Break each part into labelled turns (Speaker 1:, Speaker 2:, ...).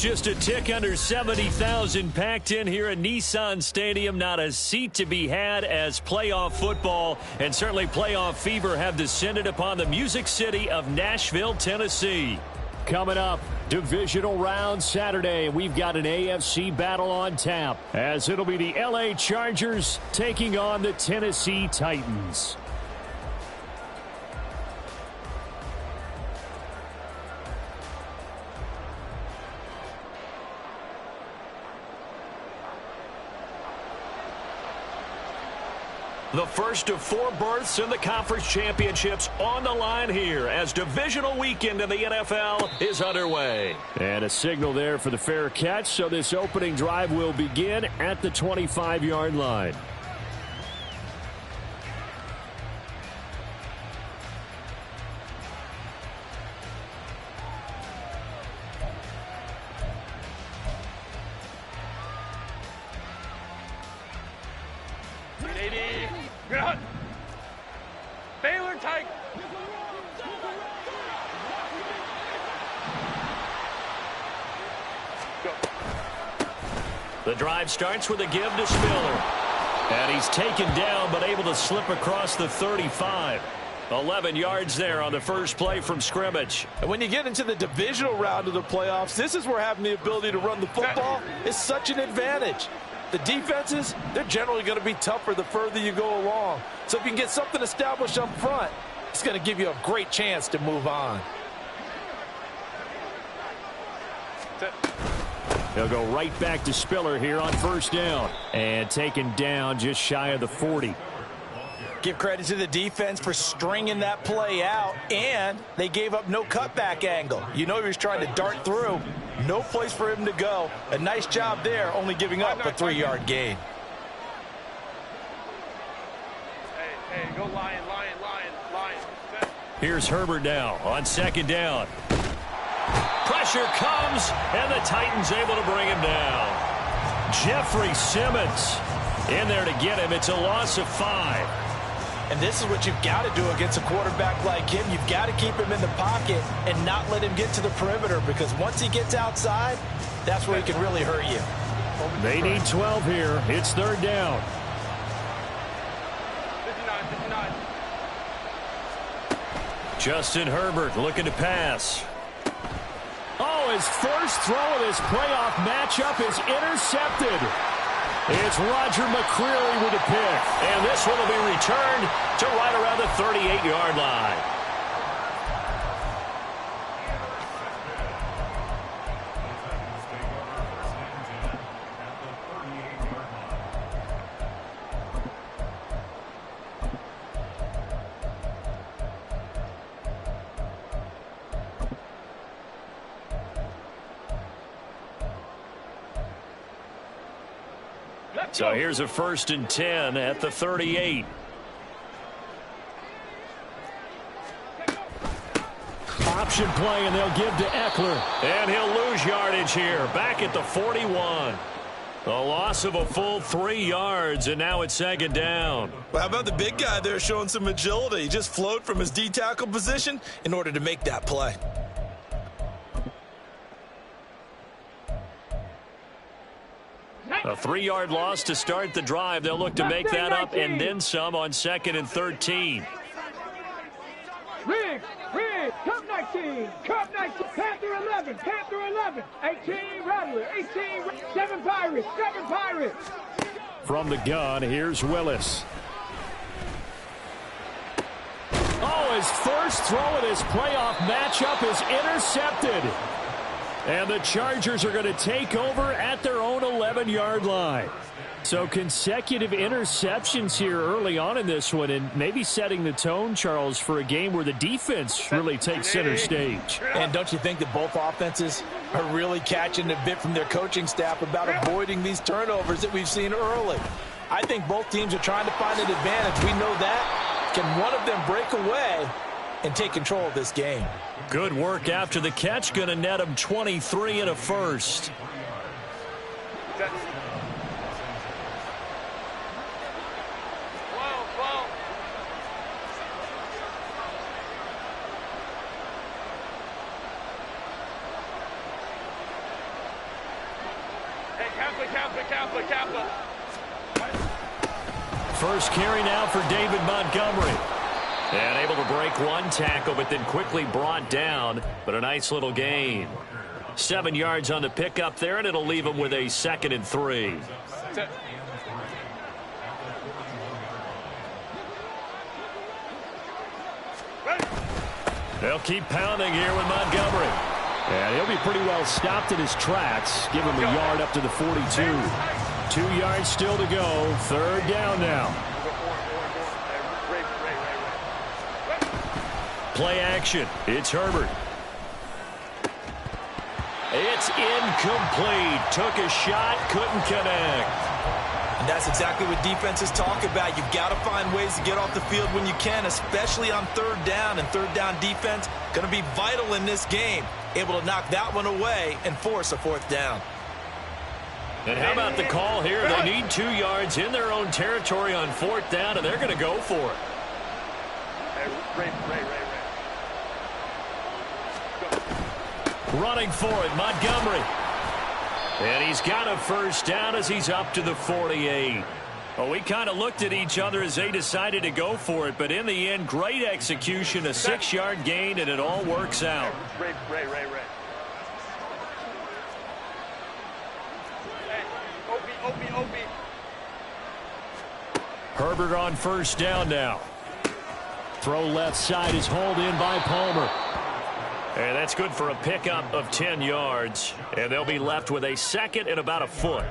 Speaker 1: Just a tick under 70,000 packed in here at Nissan Stadium. Not a seat to be had as playoff football and certainly playoff fever have descended upon the Music City of Nashville, Tennessee. Coming up, divisional round Saturday. We've got an AFC battle on tap as it'll be the LA Chargers taking on the Tennessee Titans. The first of 4 berths in the conference championships on the line here as divisional weekend in the NFL is underway. And a signal there for the fair catch, so this opening drive will begin at the 25-yard line.
Speaker 2: Baylor tight.
Speaker 1: The drive starts with a give to Spiller. And he's taken down but able to slip across the 35. 11 yards there on the first play from scrimmage.
Speaker 2: And when you get into the divisional round of the playoffs, this is where having the ability to run the football is such an advantage. The defenses, they're generally going to be tougher the further you go along. So if you can get something established up front, it's going to give you a great chance to move on.
Speaker 1: He'll go right back to Spiller here on first down. And taken down just shy of the 40.
Speaker 2: Give credit to the defense for stringing that play out, and they gave up no cutback angle. You know he was trying to dart through. No place for him to go. A nice job there, only giving up a 3-yard gain.
Speaker 3: Hey, go Lion.
Speaker 1: Here's Herbert now on second down. Pressure comes, and the Titans able to bring him down. Jeffrey Simmons in there to get him. It's a loss of 5.
Speaker 2: And this is what you've got to do against a quarterback like him. You've got to keep him in the pocket and not let him get to the perimeter, because once he gets outside, that's where he can really hurt you.
Speaker 1: They need 12 here. It's third down.
Speaker 3: 59.
Speaker 1: Justin Herbert looking to pass. Oh, his first throw of this playoff matchup is intercepted. It's Roger McCreary with a pick. And this one will be returned to right around the 38-yard line. So here's a 1st and 10 at the 38. Option play, and they'll give to Eckler. And he'll lose yardage here, back at the 41. A loss of a full 3 yards, and now it's second down.
Speaker 2: Well, how about the big guy there showing some agility? He just flowed from his D-tackle position in order to make that play.
Speaker 1: A 3-yard loss to start the drive. They'll look to make that up and then some on 2nd and 13.
Speaker 4: Riggs, Cup 19, Panther 11, 18, Rattler, 18, 7 Pirates.
Speaker 1: From the gun, here's Willis. Oh, his first throw of this playoff matchup is intercepted. And the Chargers are going to take over at their own 11-yard line. So consecutive interceptions here early on in this one, and maybe setting the tone, Charles, for a game where the defense really takes center stage.
Speaker 2: And don't you think that both offenses are really catching a bit from their coaching staff about avoiding these turnovers that we've seen early? I think both teams are trying to find an advantage. We know that. Can one of them break away and take control of this game?
Speaker 1: Good work after the catch. Going to net him 23 and a first.
Speaker 3: Kappa.
Speaker 1: First carry now for David Montgomery. And able to break one tackle, but then quickly brought down. But a nice little gain. 7 yards on the pickup there, and it'll leave him with a 2nd and 3. They'll keep pounding here with Montgomery. And he'll be pretty well stopped in his tracks. Give him a yard up to the 42. 2 yards still to go. 3rd down now. Play action. It's Herbert. It's incomplete. Took a shot, couldn't connect.
Speaker 2: And that's exactly what defenses talk about. You've got to find ways to get off the field when you can, especially on 3rd down. And 3rd down defense going to be vital in this game. Able to knock that one away and force a 4th down.
Speaker 1: And how about the call here? They need 2 yards in their own territory on 4th down, and they're going to go for it. Running for it, Montgomery. And he's got a 1st down as he's up to the 48. Well, we kind of looked at each other as they decided to go for it, but in the end, great execution, a 6-yard gain, and it all works out.
Speaker 3: Ray. Hey, Opie.
Speaker 1: Herbert on 1st down now. Throw left side is hauled in by Palmer. And that's good for a pickup of 10 yards. And they'll be left with a 2nd and about a foot.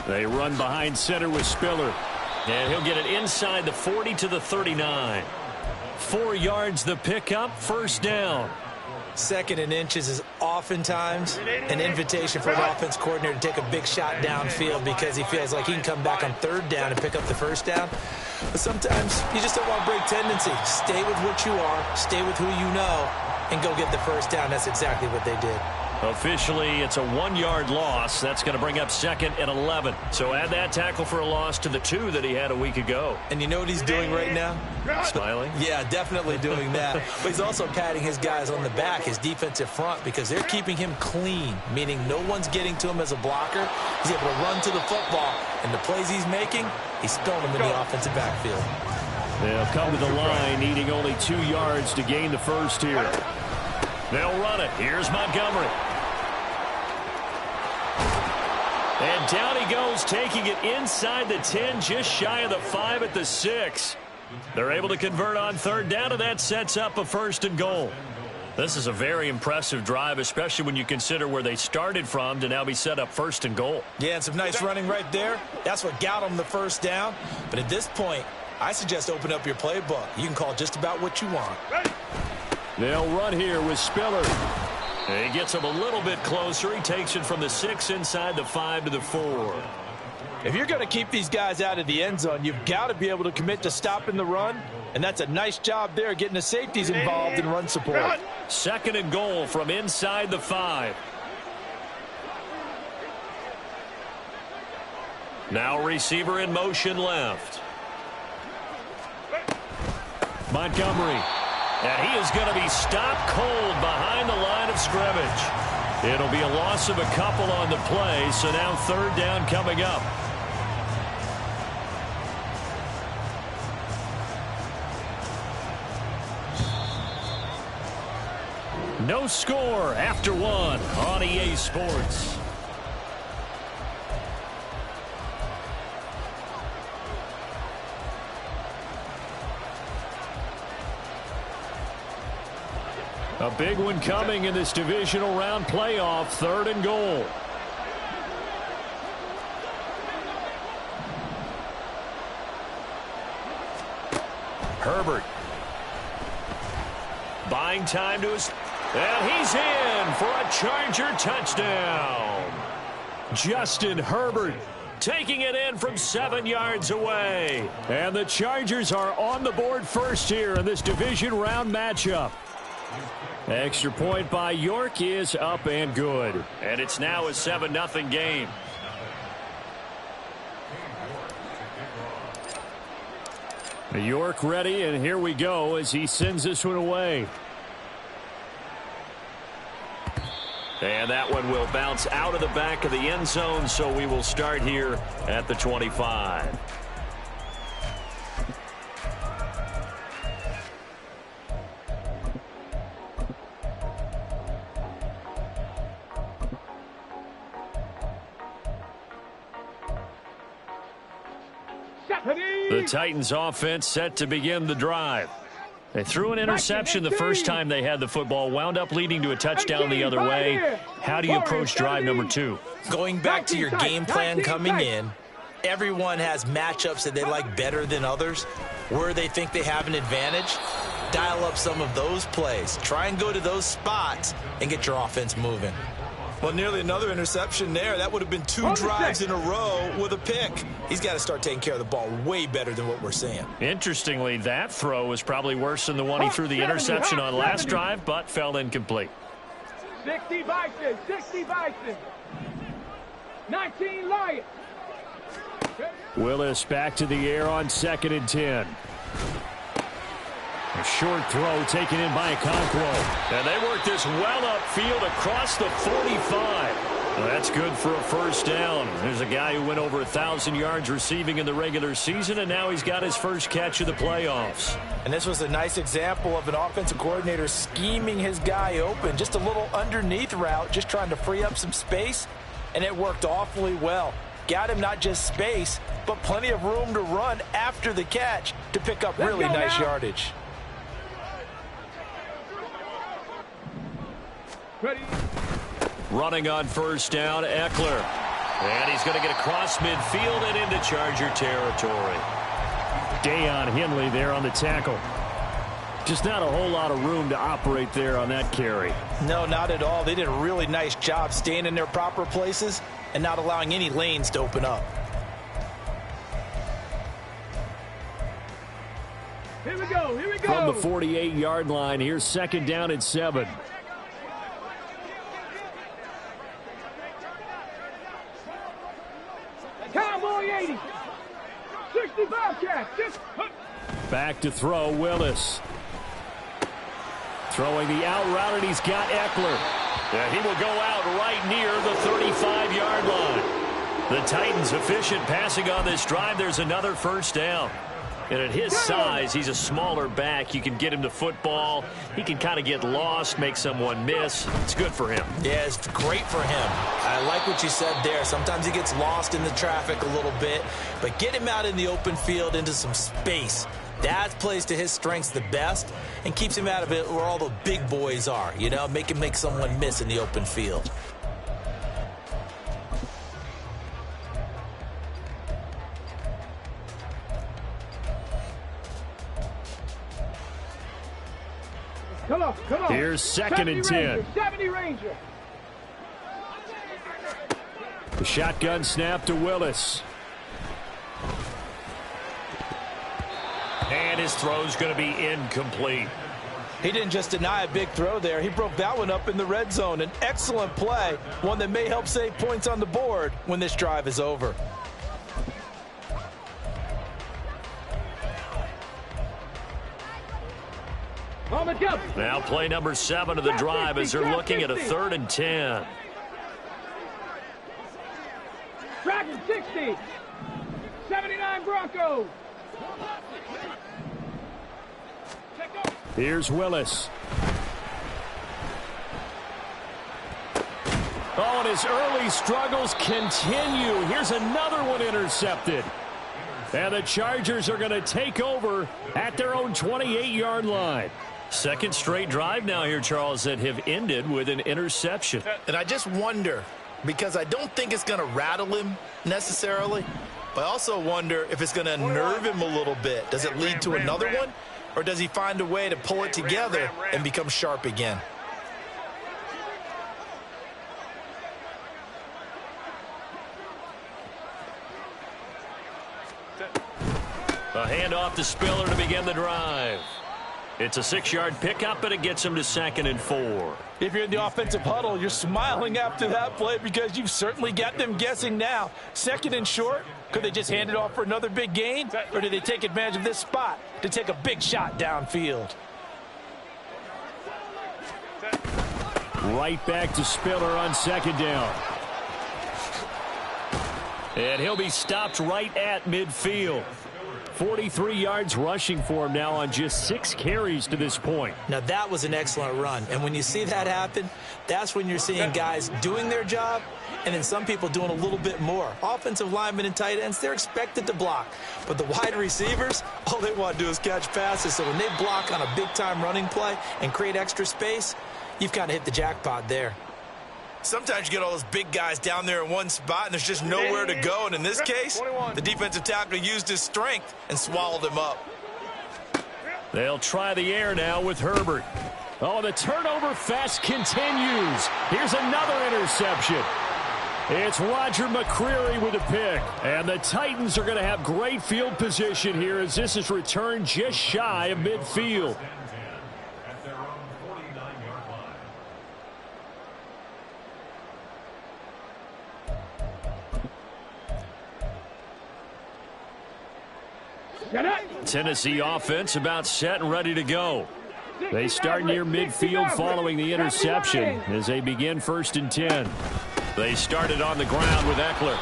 Speaker 1: They run behind center with Spiller. And he'll get it inside the 40 to the 39. 4 yards the pickup, 1st down.
Speaker 2: 2nd and inches is oftentimes an invitation for an offense coordinator to take a big shot downfield because he feels like he can come back on 3rd down and pick up the 1st down. But sometimes you just don't want to break tendency. Stay with what you are, stay with who you know, and go get the 1st down. That's exactly what they did.
Speaker 1: Officially, it's a 1-yard loss. That's going to bring up 2nd and 11. So add that tackle for a loss to the 2 that he had a week ago.
Speaker 2: And you know what he's doing right now?
Speaker 1: Smiling?
Speaker 2: Yeah, definitely doing that. But he's also patting his guys on the back, his defensive front, because they're keeping him clean, meaning no one's getting to him as a blocker. He's able to run to the football, and the plays he's making, he's throwing them in the offensive backfield.
Speaker 1: They'll come to the line, needing only 2 yards to gain the 1st here. They'll run it. Here's Montgomery. And down he goes, taking it inside the 10, just shy of the 5 at the 6. They're able to convert on 3rd down, and that sets up a 1st and goal. This is a very impressive drive, especially when you consider where they started from to now be set up 1st and goal.
Speaker 2: Yeah, and some nice running right there. That's what got them the 1st down. But at this point, I suggest open up your playbook. You can call just about what you want.
Speaker 1: They'll run here with Spiller. He gets him a little bit closer. He takes it from the 6 inside the 5 to the 4.
Speaker 2: If you're going to keep these guys out of the end zone, you've got to be able to commit to stopping the run. And that's a nice job there, getting the safeties involved in run support.
Speaker 1: 2nd and goal from inside the 5. Now receiver in motion left. Montgomery. And he is going to be stopped cold behind the line of scrimmage. It'll be a loss of a couple on the play, so now 3rd down coming up. No score after 1 on EA Sports. A big one coming in this divisional round playoff, 3rd and goal. Herbert. Buying time to his... And he's in for a Charger touchdown. Justin Herbert taking it in from 7 yards away. And the Chargers are on the board first here in this division round matchup. Extra point by York is up and good. And it's now a 7-0 game. York ready, and here we go as he sends this one away. And that one will bounce out of the back of the end zone, so we will start here at the 25. The Titans offense set to begin the drive. They threw an interception the first time they had the football, wound up leading to a touchdown the other way. How do you approach drive number 2?
Speaker 2: Going back to your game plan coming in, everyone has matchups that they like better than others. Where they think they have an advantage, dial up some of those plays. Try and go to those spots and get your offense moving. Well, nearly another interception there. That would have been 2 drives in a row with a pick. He's got to start taking care of the ball way better than what we're seeing.
Speaker 1: Interestingly, that throw was probably worse than the one he threw the interception on last drive, but fell incomplete.
Speaker 4: 60 Bison, 60 Bison. 19 Lions.
Speaker 1: Willis back to the air on 2nd and 10. A short throw taken in by Okonkwo. And they work this well upfield across the 45. Well, that's good for a first down. There's a guy who went over 1,000 yards receiving in the regular season, and now he's got his first catch of the playoffs.
Speaker 2: And this was a nice example of an offensive coordinator scheming his guy open. Just a little underneath route, just trying to free up some space, and it worked awfully well. Got him not just space, but plenty of room to run after the catch to pick up really nice yardage.
Speaker 4: Ready.
Speaker 1: Running on first down, Eckler. And he's going to get across midfield and into Charger territory. Deion Henley there on the tackle. Just not a whole lot of room to operate there on that carry.
Speaker 2: No, not at all. They did a really nice job staying in their proper places and not allowing any lanes to open up.
Speaker 4: Here we go, here we go.
Speaker 1: From the 48-yard line, here's 2nd down and 7.
Speaker 4: Cowboy 80. 65 catch.
Speaker 1: Back to throw, Willis. Throwing the out route, and he's got Eckler. And he will go out right near the 35-yard line. The Titans efficient passing on this drive. There's another first down. And at his size, he's a smaller back. You can get him to football. He can kind of get lost, make someone miss. It's good for him.
Speaker 2: Yeah, it's great for him. I like what you said there. Sometimes he gets lost in the traffic a little bit, but get him out in the open field into some space. That plays to his strengths the best and keeps him out of it where all the big boys are. You know, make him make someone miss in the open field.
Speaker 4: Come on, come on.
Speaker 1: Here's 2nd and 10.
Speaker 4: 70 Ranger.
Speaker 1: The shotgun snap to Willis. And his throw's going to be incomplete.
Speaker 2: He didn't just deny a big throw there. He broke that one up in the red zone. An excellent play, one that may help save points on the board when this drive is over.
Speaker 1: Now play number 7 of the drive as they're looking at a 3rd and 10.
Speaker 4: Dragon 60. 79 Broncos.
Speaker 1: Here's Willis. Oh, and his early struggles continue. Here's another one intercepted. And the Chargers are going to take over at their own 28-yard line. Second straight drive now here, Charles, that have ended with an interception.
Speaker 2: And I just wonder, because I don't think it's going to rattle him necessarily, but I also wonder if it's going to unnerve him a little bit. Does it lead to another one? Or does he find a way to pull it together and become sharp again?
Speaker 1: A handoff to Spiller to begin the drive. It's a 6-yard pickup, and it gets him to 2nd and 4.
Speaker 2: If you're in the offensive huddle, you're smiling after that play because you've certainly got them guessing now. 2nd and short, could they just hand it off for another big gain? Or do they take advantage of this spot to take a big shot downfield?
Speaker 1: Right back to Spiller on 2nd down. And he'll be stopped right at midfield. 43 yards rushing for him now on just 6 carries to this point.
Speaker 5: Now, that was an excellent run. And when you see that happen, that's when you're seeing guys doing their job and then some people doing a little bit more. Offensive linemen and tight ends, they're expected to block. But the wide receivers, all they want to do is catch passes. So when they block on a big-time running play and create extra space, you've kind of hit the jackpot there.
Speaker 6: Sometimes you get all those big guys down there in one spot, and there's just nowhere to go. And in this case, the defensive tackle used his strength and swallowed him up.
Speaker 1: They'll try the air now with Herbert. Oh, the turnover fest continues. Here's another interception. It's Roger McCreary with a pick. And the Titans are going to have great field position here as this is returned just shy of midfield. Tennessee offense about set and ready to go. They start near midfield following the interception as they begin 1st and 10. They started on the ground with Eckler.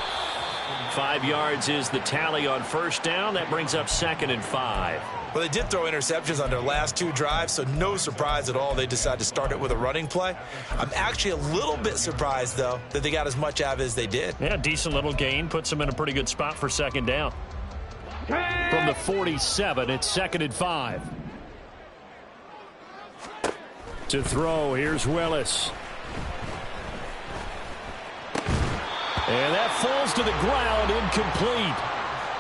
Speaker 1: 5 yards is the tally on 1st down. That brings up 2nd and 5.
Speaker 6: Well, they did throw interceptions on their last 2 drives, so no surprise at all they decided to start it with a running play. I'm actually a little bit surprised, though, that they got as much out of it as they did.
Speaker 1: Yeah, decent little gain. Puts them in a pretty good spot for 2nd down. From the 47, it's 2nd and 5. To throw, here's Willis. And that falls to the ground, incomplete.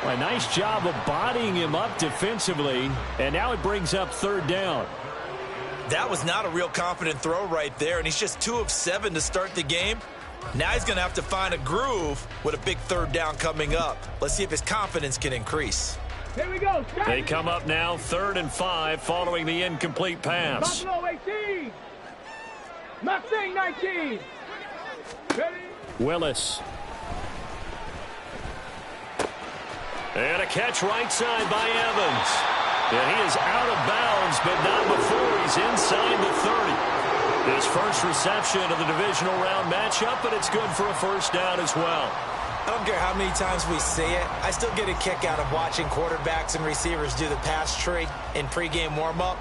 Speaker 1: A nice job of bodying him up defensively, and now it brings up 3rd down.
Speaker 6: That was not a real confident throw right there, and he's just 2 of 7 to start the game. Now he's going to have to find a groove with a big 3rd down coming up. Let's see if his confidence can increase.
Speaker 4: Here we go.
Speaker 1: They come up now 3rd and 5 following the incomplete pass.
Speaker 4: Buffalo 18. Mustang 19. Ready?
Speaker 1: Willis. And a catch right side by Evans. And he is out of bounds, but not before he's inside the 30. His first reception of the divisional round matchup, but it's good for a 1st down as well.
Speaker 5: I don't care how many times we see it. I still get a kick out of watching quarterbacks and receivers do the pass tree in pregame warm-up.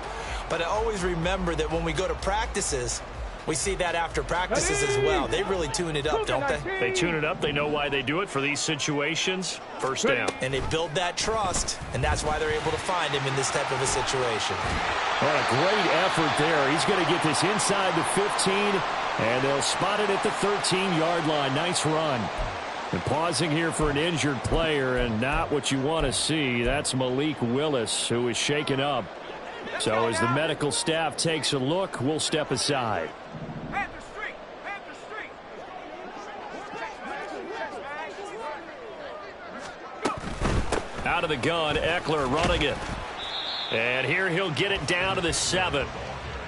Speaker 5: But I always remember that when we go to practices, we see that after practices as well. They really tune it up, don't they?
Speaker 1: They tune it up. They know why they do it for these situations. 1st down.
Speaker 5: And they build that trust, and that's why they're able to find him in this type of a situation.
Speaker 1: What a great effort there. He's going to get this inside the 15, and they'll spot it at the 13-yard line. Nice run. And pausing here for an injured player, and not what you want to see. That's Malik Willis, who is shaken up. So as the medical staff takes a look, we'll step aside. Out of the gun, Eckler running it. And here he'll get it down to the 7.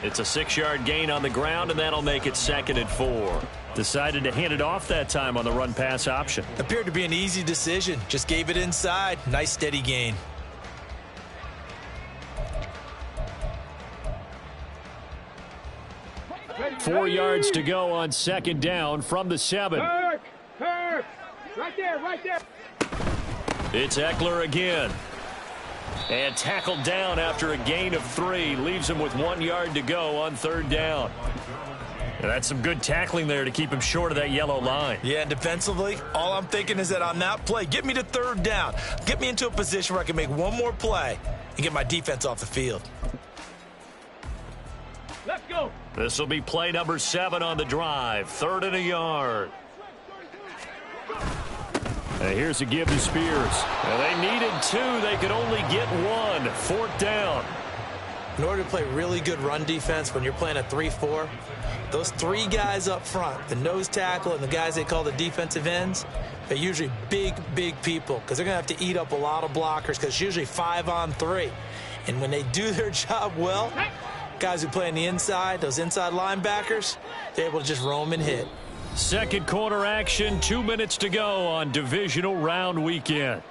Speaker 1: It's a 6-yard gain on the ground, and that'll make it 2nd and 4. Decided to hand it off that time on the run-pass option.
Speaker 6: Appeared to be an easy decision. Just gave it inside. Nice steady gain.
Speaker 1: Four yards to go on 2nd down from the 7.
Speaker 4: Kirk! Right there, right there.
Speaker 1: It's Eckler again. And tackled down after a gain of 3. Leaves him with 1 yard to go on 3rd down. And that's some good tackling there to keep him short of that yellow line.
Speaker 6: Yeah, and defensively, all I'm thinking is that on that play, get me to 3rd down. Get me into a position where I can make one more play and get my defense off the field.
Speaker 4: Let's go.
Speaker 1: This will be play number 7 on the drive. 3rd and a yard. And here's a give to Spears. And they needed 2. They could only get 1. 4th down.
Speaker 5: In order to play really good run defense when you're playing a 3-4, those three guys up front, the nose tackle and the guys they call the defensive ends, they're usually big, big people because they're going to have to eat up a lot of blockers because it's usually 5-on-3. And when they do their job well, guys who play on the inside, those inside linebackers, they're able to just roam and hit.
Speaker 1: Second quarter action, 2 minutes to go on Divisional Round weekend.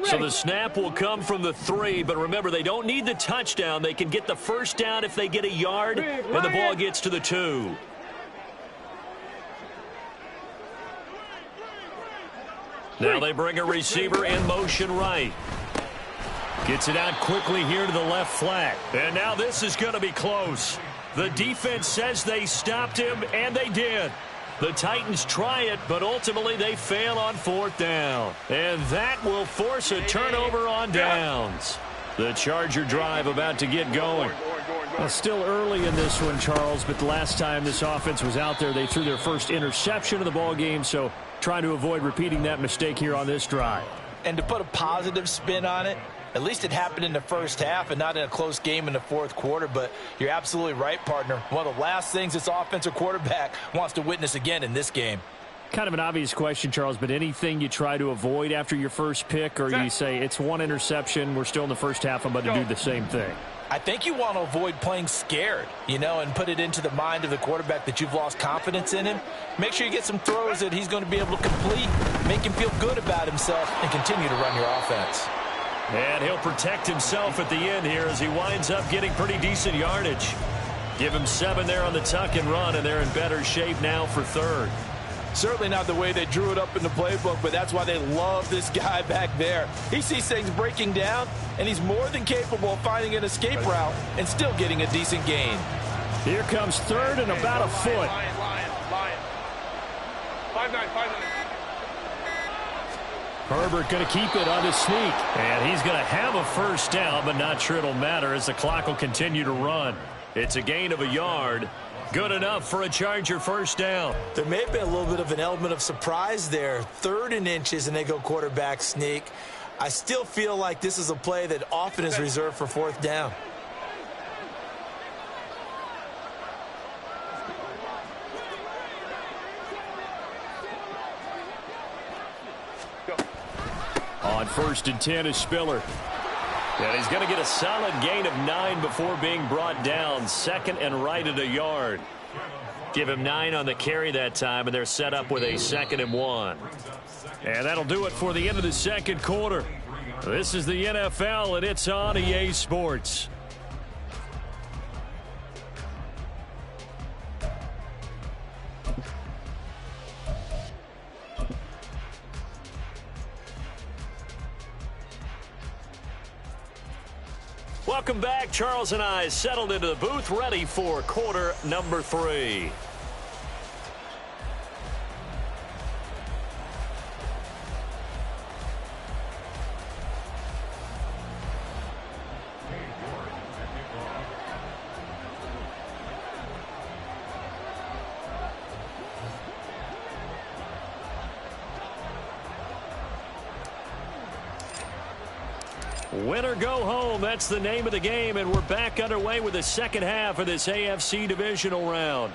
Speaker 1: So the snap will come from the 3, but remember, they don't need the touchdown. They can get the first down if they get a yard, and the ball gets to the 2. Now they bring a receiver in motion right. Gets it out quickly here to the left flat. And now this is going to be close. The defense says they stopped him, and they did. The Titans try it, but ultimately they fail on 4th down. And that will force a turnover on downs. The Charger drive about to get going. Well, still early in this one, Charles, but the last time this offense was out there, they threw their first interception of the ball game, so trying to avoid repeating that mistake here on this drive.
Speaker 6: And to put a positive spin on it, at least it happened in the first half and not in a close game in the 4th quarter. But you're absolutely right, partner. One of the last things this offensive quarterback wants to witness again in this game.
Speaker 1: Kind of an obvious question, Charles, but anything you try to avoid after your first pick, or you say it's one interception, we're still in the first half, I'm about to do the same thing?
Speaker 6: I think you want to avoid playing scared, and put it into the mind of the quarterback that you've lost confidence in him. Make sure you get some throws that he's going to be able to complete, make him feel good about himself, and continue to run your offense.
Speaker 1: And he'll protect himself at the end here as he winds up getting pretty decent yardage. Give him 7 there on the tuck and run, and they're in better shape now for 3rd.
Speaker 2: Certainly not the way they drew it up in the playbook, but that's why they love this guy back there. He sees things breaking down, and he's more than capable of finding an escape route and still getting a decent gain.
Speaker 1: Here comes 3rd and about a foot.
Speaker 3: Lion. 5-9.
Speaker 1: Herbert going to keep it on his sneak. And he's going to have a first down, but not sure it'll matter as the clock will continue to run. It's a gain of a yard. Good enough for a Charger first down.
Speaker 5: There may have been a little bit of an element of surprise there. 3rd and inches, and they go quarterback sneak. I still feel like this is a play that often is reserved for 4th down.
Speaker 1: On 1st and 10 is Spiller. And he's going to get a solid gain of 9 before being brought down. 2nd and right at a yard. Give him 9 on the carry that time, and they're set up with a 2nd and 1. And that'll do it for the end of the 2nd quarter. This is the NFL, and it's on EA Sports. Welcome back. Charles and I settled into the booth, ready for quarter number 3. Win or go home, that's the name of the game, and we're back underway with the second half of this AFC divisional round.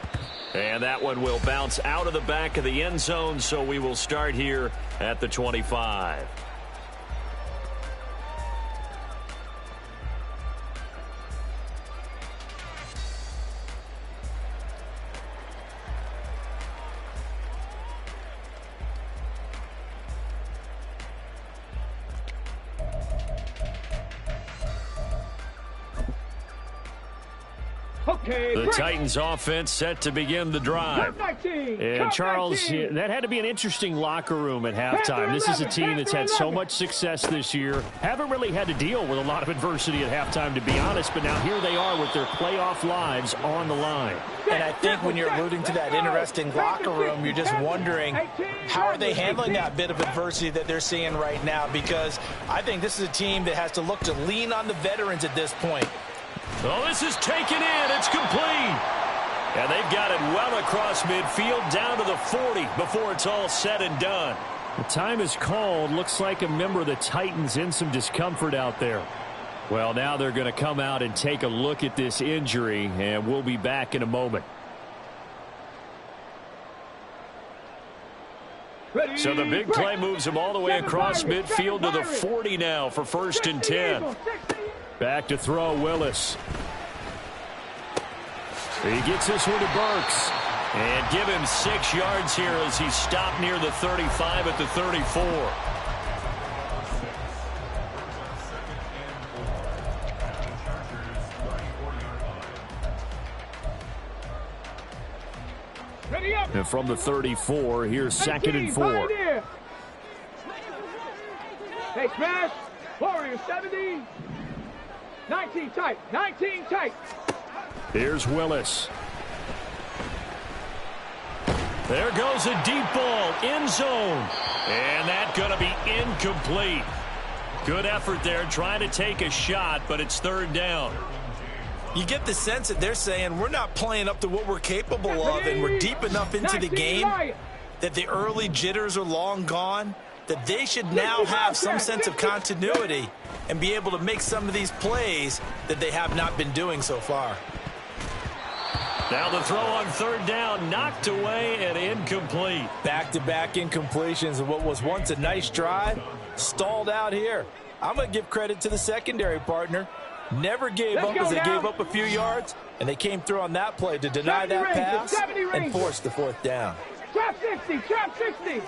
Speaker 1: And that one will bounce out of the back of the end zone, so we will start here at the 25. The Titans offense set to begin the drive. And Charles, that had to be an interesting locker room at halftime. This is a team that's had so much success this year. Haven't really had to deal with a lot of adversity at halftime, to be honest, but now here they are with their playoff lives on the line.
Speaker 6: And I think when you're alluding to that interesting locker room, you're just wondering how are they handling that bit of adversity that they're seeing right now, because I think this is a team that has to look to lean on the veterans at this point.
Speaker 1: Oh, this is taken in. It's complete. And they've got it well across midfield down to the 40 before it's all said and done. The time is called. Looks like a member of the Titans in some discomfort out there. Well, now they're going to come out and take a look at this injury, and we'll be back in a moment. So the big play moves him all the way across midfield to the 40 now for 1st and 10. Back to throw, Willis. He gets this one to Burks. And give him 6 yards here as he stopped near the 35 at the 34. And from the 34, here's 2nd and 4.
Speaker 4: Hey, smash. Warrior 70. 19 tight. 19 tight.
Speaker 1: Here's Willis. There goes a deep ball, end zone. And that's going to be incomplete. Good effort there trying to take a shot, but it's 3rd down.
Speaker 6: You get the sense that they're saying we're not playing up to what we're capable of, and we're deep enough into the game that the early jitters are long gone, that they should now have some sense of continuity and be able to make some of these plays that they have not been doing so far.
Speaker 1: Now the throw on 3rd down, knocked away and incomplete.
Speaker 2: Back-to-back incompletions of what was once a nice drive, stalled out here. I'm going to give credit to the secondary partner. Never gave up as they gave up a few yards, and they came through on that play to deny that pass and force the 4th down.
Speaker 4: Trap 60, trap 60.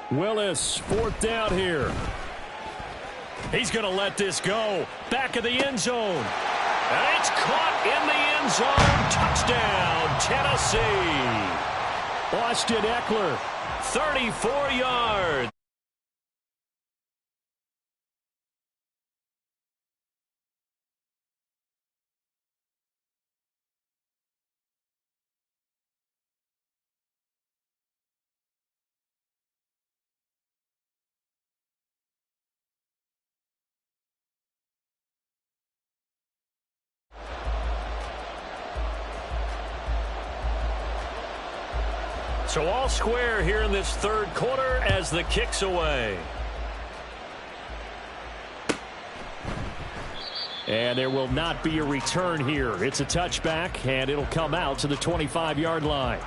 Speaker 1: Willis, 4th down here. He's going to let this go. Back of the end zone. And it's caught in the end zone. Touchdown, Tennessee. Austin Eckler, 34 yards. So all square here in this 3rd quarter as the kick's away. And there will not be a return here. It's a touchback, and it'll come out to the 25-yard line.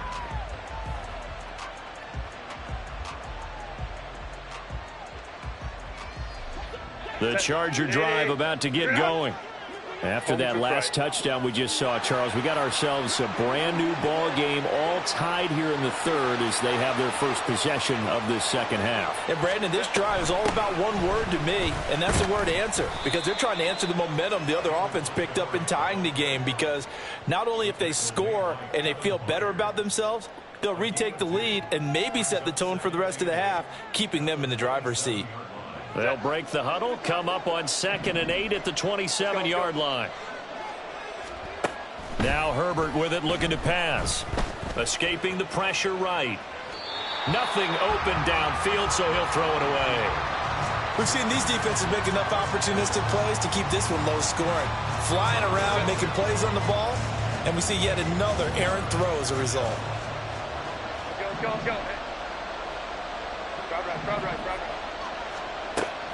Speaker 1: The Charger drive about to get going. After that last touchdown we just saw, Charles, we got ourselves a brand-new ball game, all tied here in the 3rd as they have their first possession of this 2nd half.
Speaker 2: And, Brandon, this drive is all about one word to me, and that's the word answer, because they're trying to answer the momentum the other offense picked up in tying the game, because not only if they score and they feel better about themselves, they'll retake the lead and maybe set the tone for the rest of the half, keeping them in the driver's seat.
Speaker 1: They'll break the huddle, come up on 2nd and 8 at the 27-yard line. Now Herbert with it, looking to pass. Escaping the pressure right. Nothing open downfield, so he'll throw it away.
Speaker 6: We've seen these defenses make enough opportunistic plays to keep this one low scoring. Flying around, making plays on the ball, and we see yet another errant throw as a result.
Speaker 3: Go. Crowd right.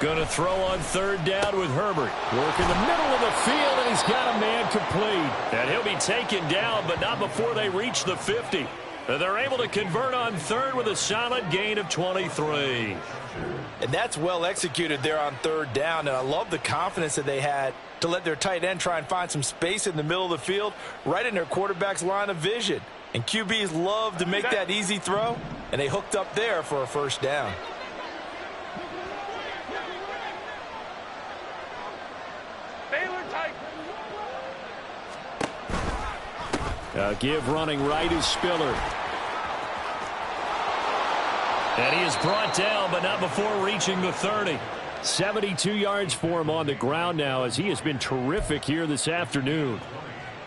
Speaker 1: Going to throw on 3rd down with Herbert. Working the middle of the field, and he's got a man complete. And he'll be taken down, but not before they reach the 50. They're able to convert on 3rd with a solid gain of 23.
Speaker 2: And that's well executed there on 3rd down, and I love the confidence that they had to let their tight end try and find some space in the middle of the field, right in their quarterback's line of vision. And QBs love to make that easy throw, and they hooked up there for a 1st down.
Speaker 1: Give running right is Spiller. And he is brought down, but not before reaching the 30. 72 yards for him on the ground now, as he has been terrific here this afternoon.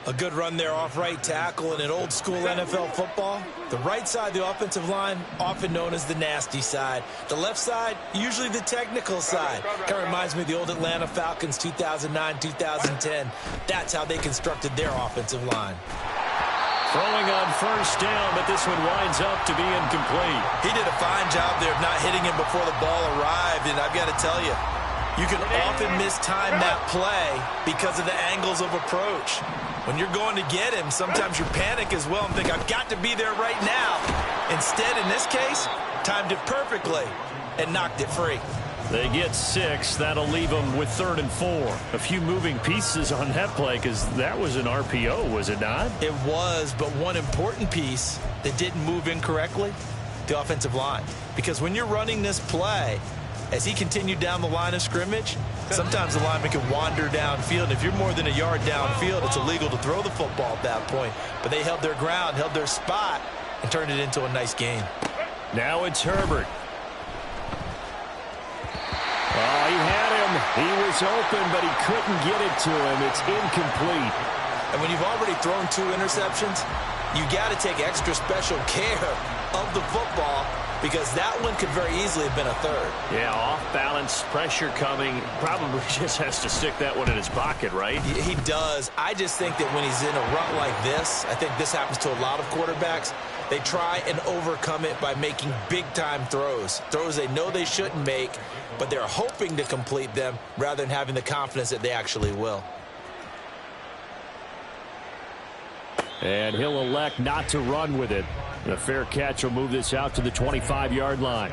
Speaker 6: A good run there off right tackle in an old school NFL football. The right side of the offensive line, often known as the nasty side. The left side, usually the technical side. Kind of reminds me of the old Atlanta Falcons 2009-2010. That's how they constructed their offensive line.
Speaker 1: Throwing on first down, but this one winds up to be incomplete.
Speaker 6: He did a fine job there of not hitting him before the ball arrived, and I've got to tell you, you can often mistime that play because of the angles of approach. When you're going to get him, sometimes you panic as well and think, I've got to be there right now. Instead, in this case, timed it perfectly and knocked it free.
Speaker 1: They get 6. That'll leave them with 3rd and 4. A few moving pieces on that play because that was an RPO, was it not?
Speaker 6: It was, but one important piece that didn't move incorrectly, the offensive line. Because when you're running this play, as he continued down the line of scrimmage, sometimes the lineman can wander downfield. And if you're more than a yard downfield, it's illegal to throw the football at that point. But they held their ground, held their spot, and turned it into a nice game.
Speaker 1: Now it's Herbert. Oh, he had him. He was open, but he couldn't get it to him. It's incomplete.
Speaker 6: And when you've already thrown 2 interceptions, you got to take extra special care of the football because that one could very easily have been a 3rd.
Speaker 1: Yeah, off-balance, pressure coming. Probably just has to stick that one in his pocket, right?
Speaker 6: He does. I just think that when he's in a rut like this, I think this happens to a lot of quarterbacks, they try and overcome it by making big-time throws. Throws they know they shouldn't make, but they're hoping to complete them rather than having the confidence that they actually will.
Speaker 1: And he'll elect not to run with it. The fair catch will move this out to the 25-yard line.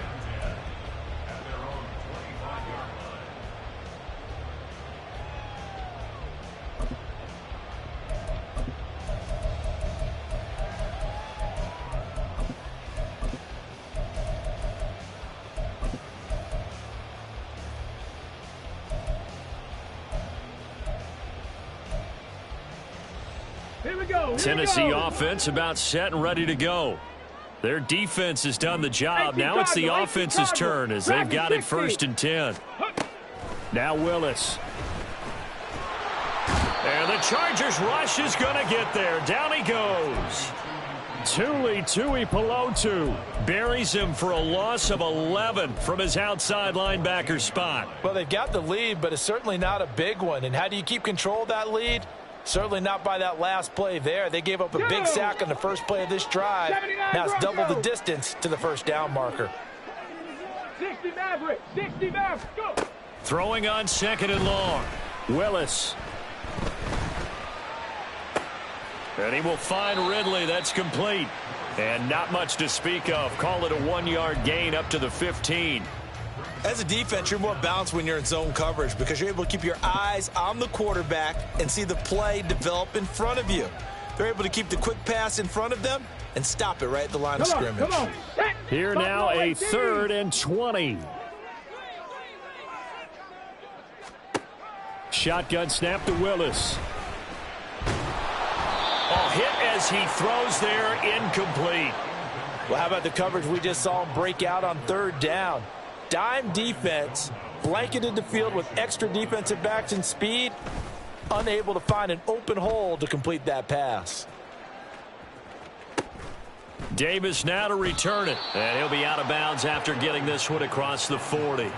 Speaker 4: Here we go.
Speaker 1: Tennessee offense about set and ready to go. Their defense has done the job. Now it's the offense's turn as they've got it 1st and 10. Now Willis. And the Chargers rush is going to get there. Down he goes. Tuipulotu buries him for a loss of 11 from his outside linebacker spot.
Speaker 2: Well, they've got the lead, but it's certainly not a big one. And how do you keep control of that lead? Certainly not by that last play there. They gave up a big sack on the first play of this drive. Now it's double the distance to the first down marker.
Speaker 4: 60 Maverick, 60 Maverick, go!
Speaker 1: Throwing on 2nd and long. Willis. And he will find Ridley. That's complete. And not much to speak of. Call it a 1-yard gain up to the 15.
Speaker 6: As a defense, you're more balanced when you're in zone coverage because you're able to keep your eyes on the quarterback and see the play develop in front of you. They're able to keep the quick pass in front of them and stop it right at the line of scrimmage.
Speaker 4: Come on.
Speaker 1: Here now a 3rd and 20. Shotgun snap to Willis. Oh, hit as he throws there, incomplete.
Speaker 2: Well, how about the coverage we just saw him break out on 3rd down? Dime defense, blanketed the field with extra defensive backs and speed, unable to find an open hole to complete that pass.
Speaker 1: Davis now to return it, and he'll be out of bounds after getting this one across the 40.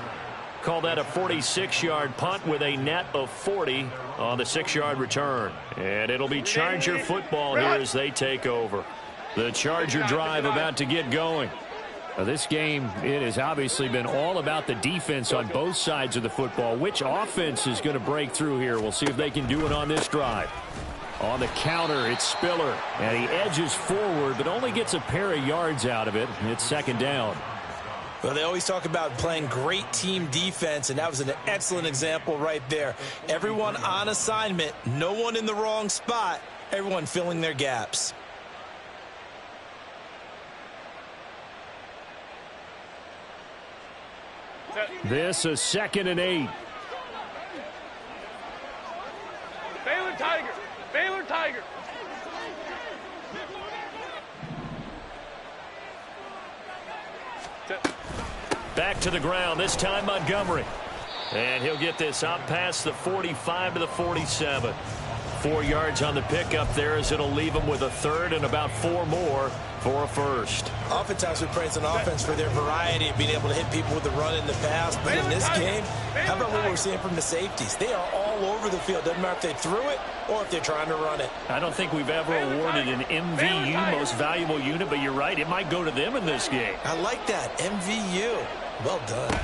Speaker 1: Call that a 46-yard punt with a net of 40 on the 6-yard return. And it'll be Charger football here as they take over. The Charger drive about to get going. This game, it has obviously been all about the defense on both sides of the football. Which offense is going to break through here? We'll see if they can do it on this drive. On the counter, it's Spiller, and he edges forward, but only gets a pair of yards out of it. It's 2nd down.
Speaker 6: Well, they always talk about playing great team defense, and that was an excellent example right there. Everyone on assignment, no one in the wrong spot, everyone filling their gaps.
Speaker 1: This is 2nd and 8.
Speaker 3: Baylor Tiger. Baylor Tiger.
Speaker 1: Back to the ground, this time Montgomery. And he'll get this up past the 45 to the 47. 4 yards on the pickup there, as it'll leave them with a third and about 4 more for a first.
Speaker 6: Oftentimes we praise an offense for their variety of being able to hit people with the run in the past. But in this game, how about what we're seeing from the safeties? They are all over the field. Doesn't matter if they threw it or if they're trying to run it.
Speaker 1: I don't think we've ever awarded an MVU, most valuable unit, but you're right, it might go to them in this game.
Speaker 6: I like that, MVU. Well done.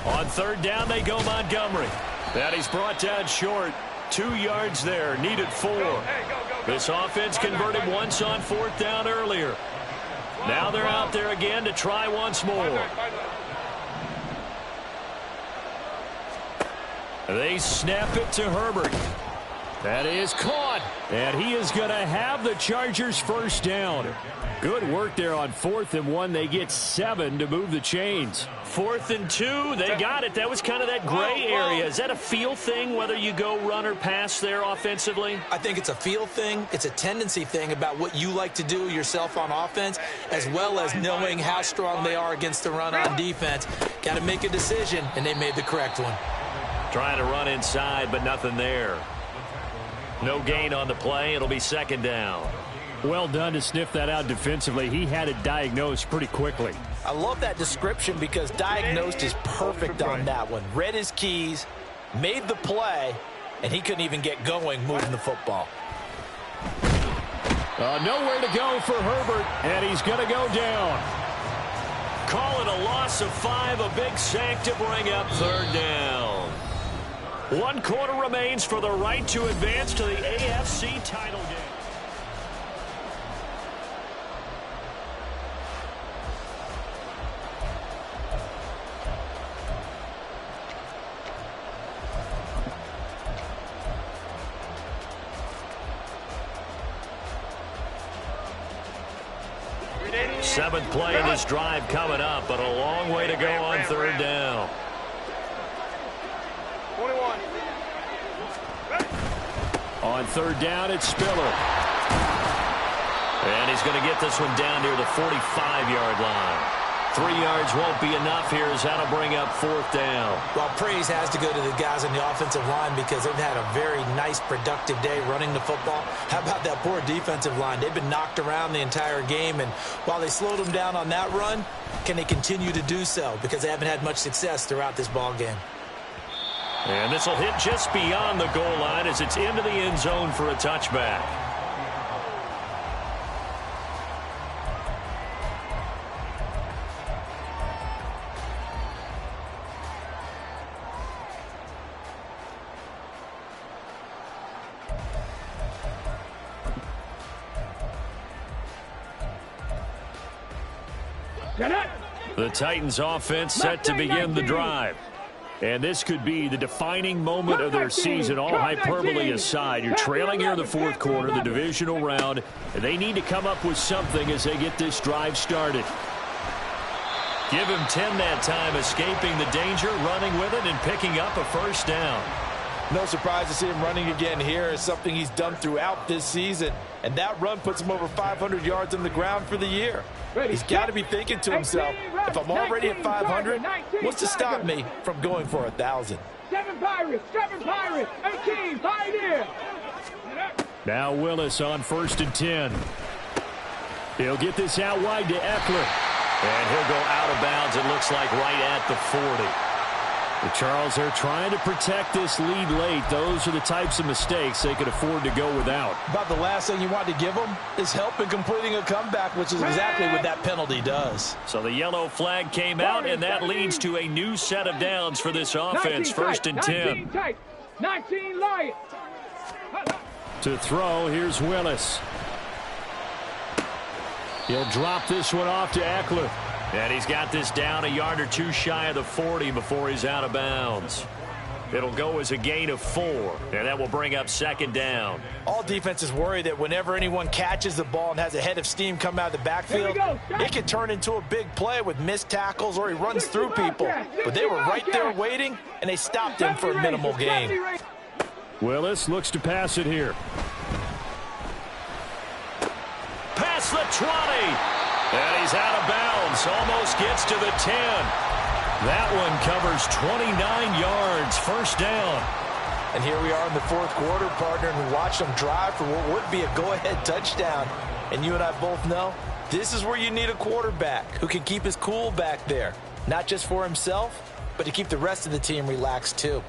Speaker 1: On third down, they go Montgomery. That he's brought down short. 2 yards there, needed 4. This offense converted once on fourth down earlier. Now they're out there again to try once more. They snap it to Herbert. That is caught. And he is going to have the Chargers first down. Good work there on 4th and 1. They get 7 to move the chains. 4th and 2, they got it. That was kind of that gray area. Is that a feel thing, whether you go run or pass there offensively?
Speaker 5: I think it's a feel thing. It's a tendency thing about what you like to do yourself on offense, as well as knowing how strong they are against the run on defense. Got to make a decision, and they made the correct one.
Speaker 1: Trying to run inside, but nothing there. No gain on the play. It'll be second down. Well done to sniff that out defensively. He had it diagnosed pretty quickly.
Speaker 2: I love that description because diagnosed is perfect on that one. Read his keys, made the play, and he couldn't even get going moving the football.
Speaker 1: Nowhere to go for Herbert, and he's going to go down. Call it a loss of 5, a big sack to bring up third down. 1 quarter remains for the right to advance to the AFC title game. Seventh play in this drive coming up, but a long way to go on third down.
Speaker 3: 21.
Speaker 1: On third down, it's Spiller. And he's going to get this one down near the 45-yard line. 3 yards won't be enough here, as that'll bring up fourth down.
Speaker 5: Well, praise has to go to the guys on the offensive line because they've had a very nice, productive day running the football. How about that poor defensive line? They've been knocked around the entire game, and while they slowed them down on that run, can they continue to do so? Because they haven't had much success throughout this ball game.
Speaker 1: And this will hit just beyond the goal line as it's into the end zone for a touchback. The Titans offense set to begin the drive. And this could be the defining moment of their season, all hyperbole aside. You're trailing here in the fourth quarter, the divisional round, and they need to come up with something as they get this drive started. Give him 10 that time, escaping the danger, running with it, and picking up a first down.
Speaker 2: No surprise to see him running again here. It's something he's done throughout this season. And that run puts him over 500 yards on the ground for the year. He's got to be thinking to himself, if I'm already at 500, what's to stop me from going for 1,000?
Speaker 4: 7 Pirates, 18, Pioneer.
Speaker 1: Now Willis on 1st and 10. He'll get this out wide to Eckler. And he'll go out of bounds, it looks like, right at the 40. The Charles are trying to protect this lead late. Those are the types of mistakes they could afford to go without.
Speaker 2: About the last thing you want to give them is help in completing a comeback, which is exactly what that penalty does.
Speaker 1: So the yellow flag came out, and that leads to a new set of downs for this offense. 1st and 10.
Speaker 4: 19 Lions.
Speaker 1: To throw, here's Willis. He'll drop this one off to Eckler. And he's got this down a yard or two shy of the 40 before he's out of bounds. It'll go as a gain of 4, and that will bring up second down.
Speaker 2: All defenses worry that whenever anyone catches the ball and has a head of steam come out of the backfield, it can turn into a big play with missed tackles or he runs through people. But they were right there waiting, and they stopped him for a minimal gain.
Speaker 1: Willis looks to pass it here. Past the 20. And he's out of bounds. Almost gets to the 10. That one covers 29 yards. First down.
Speaker 2: And here we are in the fourth quarter, partner, and watch them drive for what would be a go-ahead touchdown. And you and I both know this is where you need a quarterback who can keep his cool back there, not just for himself, but to keep the rest of the team relaxed too.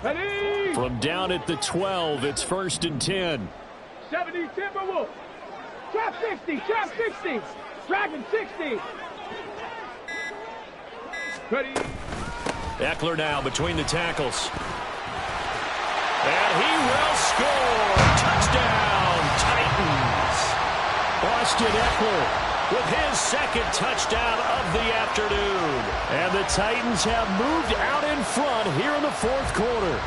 Speaker 4: Ready?
Speaker 1: From down at the 12, it's 1st and 10.
Speaker 4: 70 Timberwolves. Trap 60. Trap 60. Dragon 60. Ready?
Speaker 1: Eckler now between the tackles. And he will score. Touchdown, Titans. Austin Eckler with his second touchdown of the afternoon. And the Titans have moved out in front here in the fourth quarter.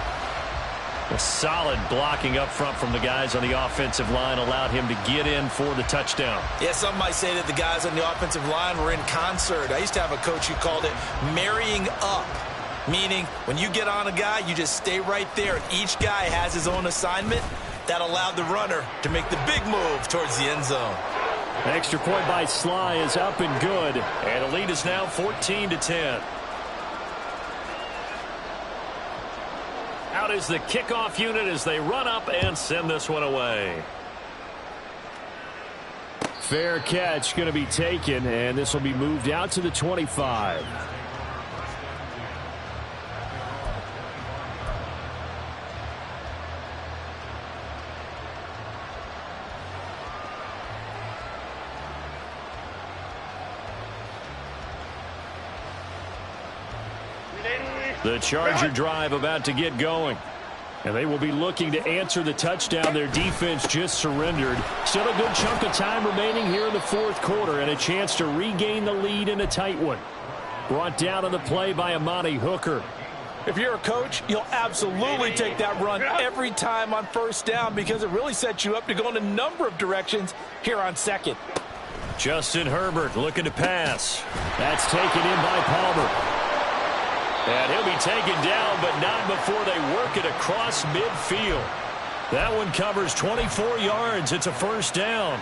Speaker 1: A solid blocking up front from the guys on the offensive line allowed him to get in for the touchdown.
Speaker 6: Yeah, some might say that the guys on the offensive line were in concert. I used to have a coach who called it marrying up, meaning when you get on a guy, you just stay right there. Each guy has his own assignment. That allowed the runner to make the big move towards the end zone.
Speaker 1: Extra point by Sly is up and good. And the lead is now 14-10. Out is the kickoff unit as they run up and send this one away. Fair catch going to be taken, and this will be moved out to the 25. The Charger drive about to get going. And they will be looking to answer the touchdown their defense just surrendered. Still a good chunk of time remaining here in the fourth quarter and a chance to regain the lead in a tight one. Brought down on the play by Amani Hooker.
Speaker 2: If you're a coach, you'll absolutely take that run every time on first down because it really sets you up to go in a number of directions here on second.
Speaker 1: Justin Herbert looking to pass. That's taken in by Palmer. And he'll be taken down, but not before they work it across midfield. That one covers 24 yards. It's a first down.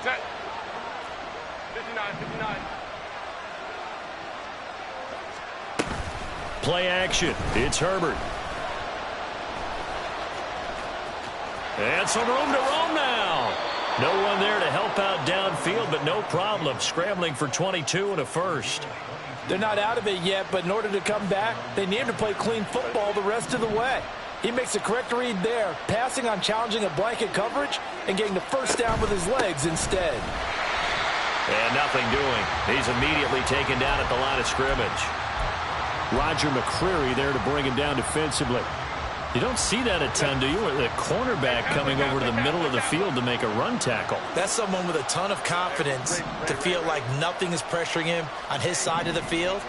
Speaker 3: Set. 59.
Speaker 1: Play action. It's Herbert. And some room to roam now. No one there to help out downfield, but no problem. Scrambling for 22 and a first.
Speaker 2: They're not out of it yet, but in order to come back, they need to play clean football the rest of the way. He makes a correct read there, passing on challenging a blanket coverage and getting the first down with his legs instead.
Speaker 1: And nothing doing. He's immediately taken down at the line of scrimmage. Roger McCreary there to bring him down defensively. You don't see that a ton, do you? The cornerback coming over to the middle of the field to make a run tackle.
Speaker 6: That's someone with a ton of confidence to feel like nothing is pressuring him on his side of the field.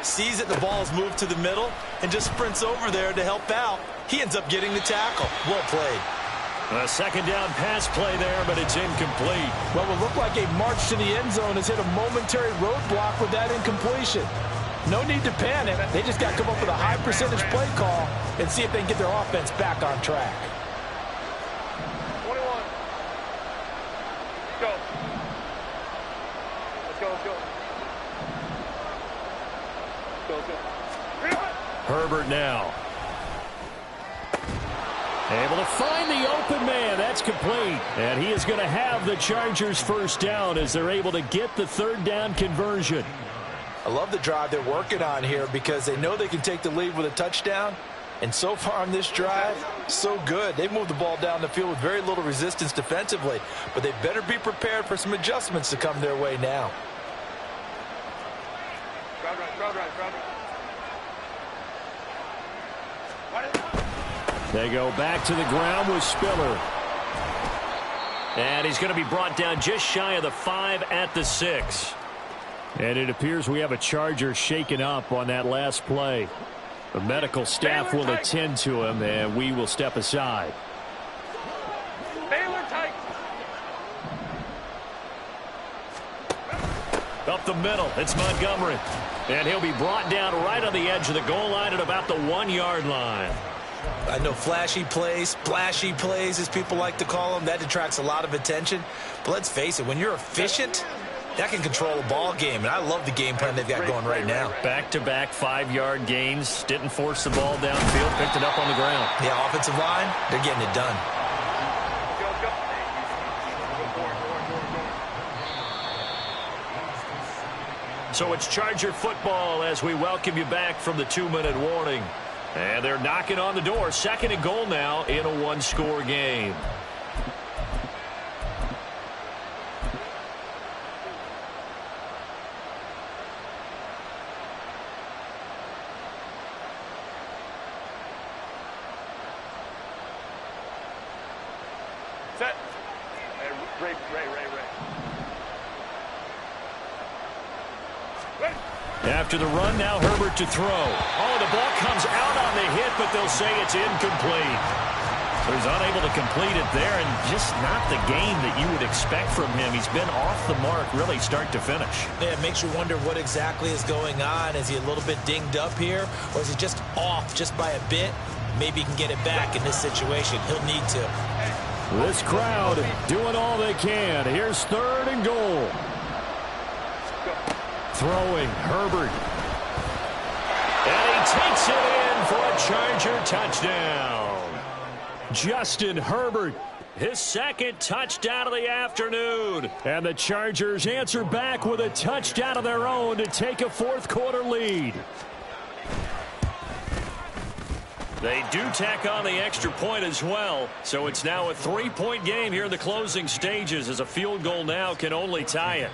Speaker 6: Sees that the ball is moved to the middle and just sprints over there to help out. He ends up getting the tackle. Well played.
Speaker 1: A second down pass play there, but it's incomplete.
Speaker 2: What will look like a march to the end zone has hit a momentary roadblock with that incompletion. No need to panic. They just got to come up with a high percentage play call and see if they can get their offense back on track.
Speaker 3: 21. Let's go. Let's go.
Speaker 1: Herbert now. Able to find the open man. That's complete. And he is going to have the Chargers first down as they're able to get the third down conversion.
Speaker 2: I love the drive they're working on here because they know they can take the lead with a touchdown. And so far on this drive, so good. They've moved the ball down the field with very little resistance defensively. But they better be prepared for some adjustments to come their way now.
Speaker 1: They go back to the ground with Spiller. And he's going to be brought down just shy of the 5 at the 6. And it appears we have a Charger shaken up on that last play. The medical staff will attend to him, and we will step aside. Up the middle, it's Montgomery. And he'll be brought down right on the edge of the goal line at about the 1-yard line.
Speaker 6: I know flashy plays, splashy plays, as people like to call them, that detracts a lot of attention. But let's face it, when you're efficient, that can control a ball game. And I love the game plan they've got going right now.
Speaker 1: Back-to-back 5-yard gains. Didn't force the ball downfield. Picked it up on the ground.
Speaker 6: Yeah, offensive line, they're getting it done.
Speaker 1: So it's Charger football as we welcome you back from the 2-minute warning. And they're knocking on the door. 2nd and goal now in a 1-score game.
Speaker 3: Set. Ray.
Speaker 1: After the run, now Herbert to throw. Oh, the ball comes out on the hit, but they'll say it's incomplete. So he's unable to complete it there, and just not the game that you would expect from him. He's been off the mark really start to finish.
Speaker 6: Yeah, it makes you wonder what exactly is going on. Is he a little bit dinged up here, or is he just off just by a bit? Maybe he can get it back in this situation. He'll need to.
Speaker 1: This crowd doing all they can. Here's 3rd and goal. Throwing, Herbert. And he takes it in for a Charger touchdown. Justin Herbert, his 2nd touchdown of the afternoon. And the Chargers answer back with a touchdown of their own to take a 4th-quarter lead. They do tack on the extra point as well, so it's now a 3-point game here in the closing stages as a field goal now can only tie it.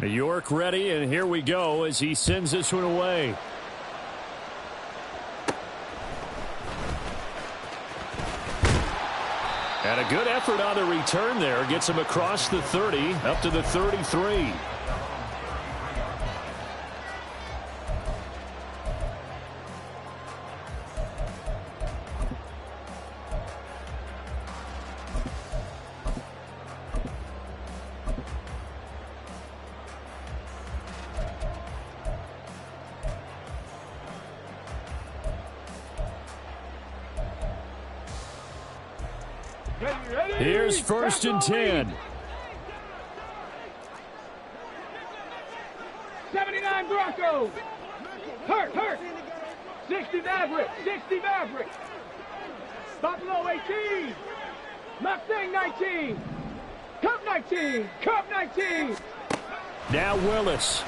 Speaker 1: York ready, and here we go as he sends this one away. And a good effort on the return there. Gets him across the 30, up to the 33. Here's 1st and 10.
Speaker 4: 79 Broncos. Hurt. 60 Maverick. Buffalo 18. Mustang 19. Cup 19.
Speaker 1: Now Willis.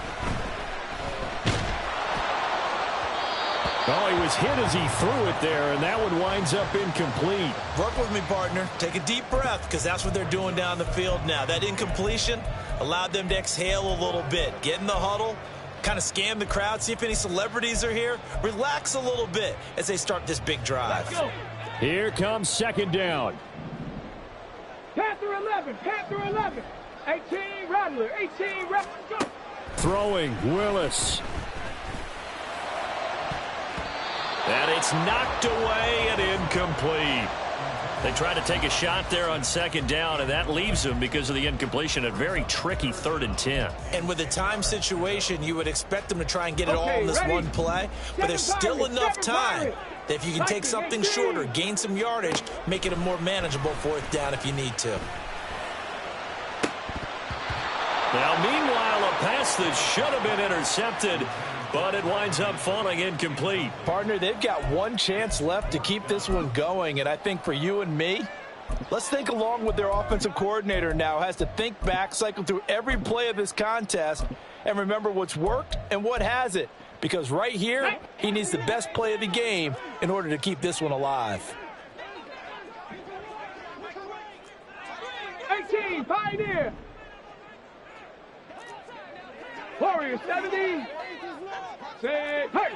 Speaker 1: Oh, he was hit as he threw it there, and that one winds up incomplete.
Speaker 6: Work with me, partner. Take a deep breath, because that's what they're doing down the field now. That incompletion allowed them to exhale a little bit. Get in the huddle, kind of scan the crowd, see if any celebrities are here. Relax a little bit as they start this big drive.
Speaker 1: Here comes 2nd down.
Speaker 4: Panther 11. 18 Rattler. Go.
Speaker 1: Throwing, Willis. And it's knocked away and incomplete. They try to take a shot there on 2nd down, and that leaves them, because of the incompletion, a very tricky 3rd and 10.
Speaker 6: And with a time situation, you would expect them to try and get it all in this one play. But there's still enough time that if you can take something shorter, gain some yardage, make it a more manageable 4th down if you need to.
Speaker 1: Now, meanwhile, a pass that should have been intercepted, but it winds up falling incomplete.
Speaker 2: Partner, they've got one chance left to keep this one going, and I think for you and me, let's think along with their offensive coordinator now. Has to think back, cycle through every play of this contest, and remember what's worked and what hasn't. Because right here, he needs the best play of the game in order to keep this one alive.
Speaker 4: 18, Pioneer. Warrior 70. Say, hey!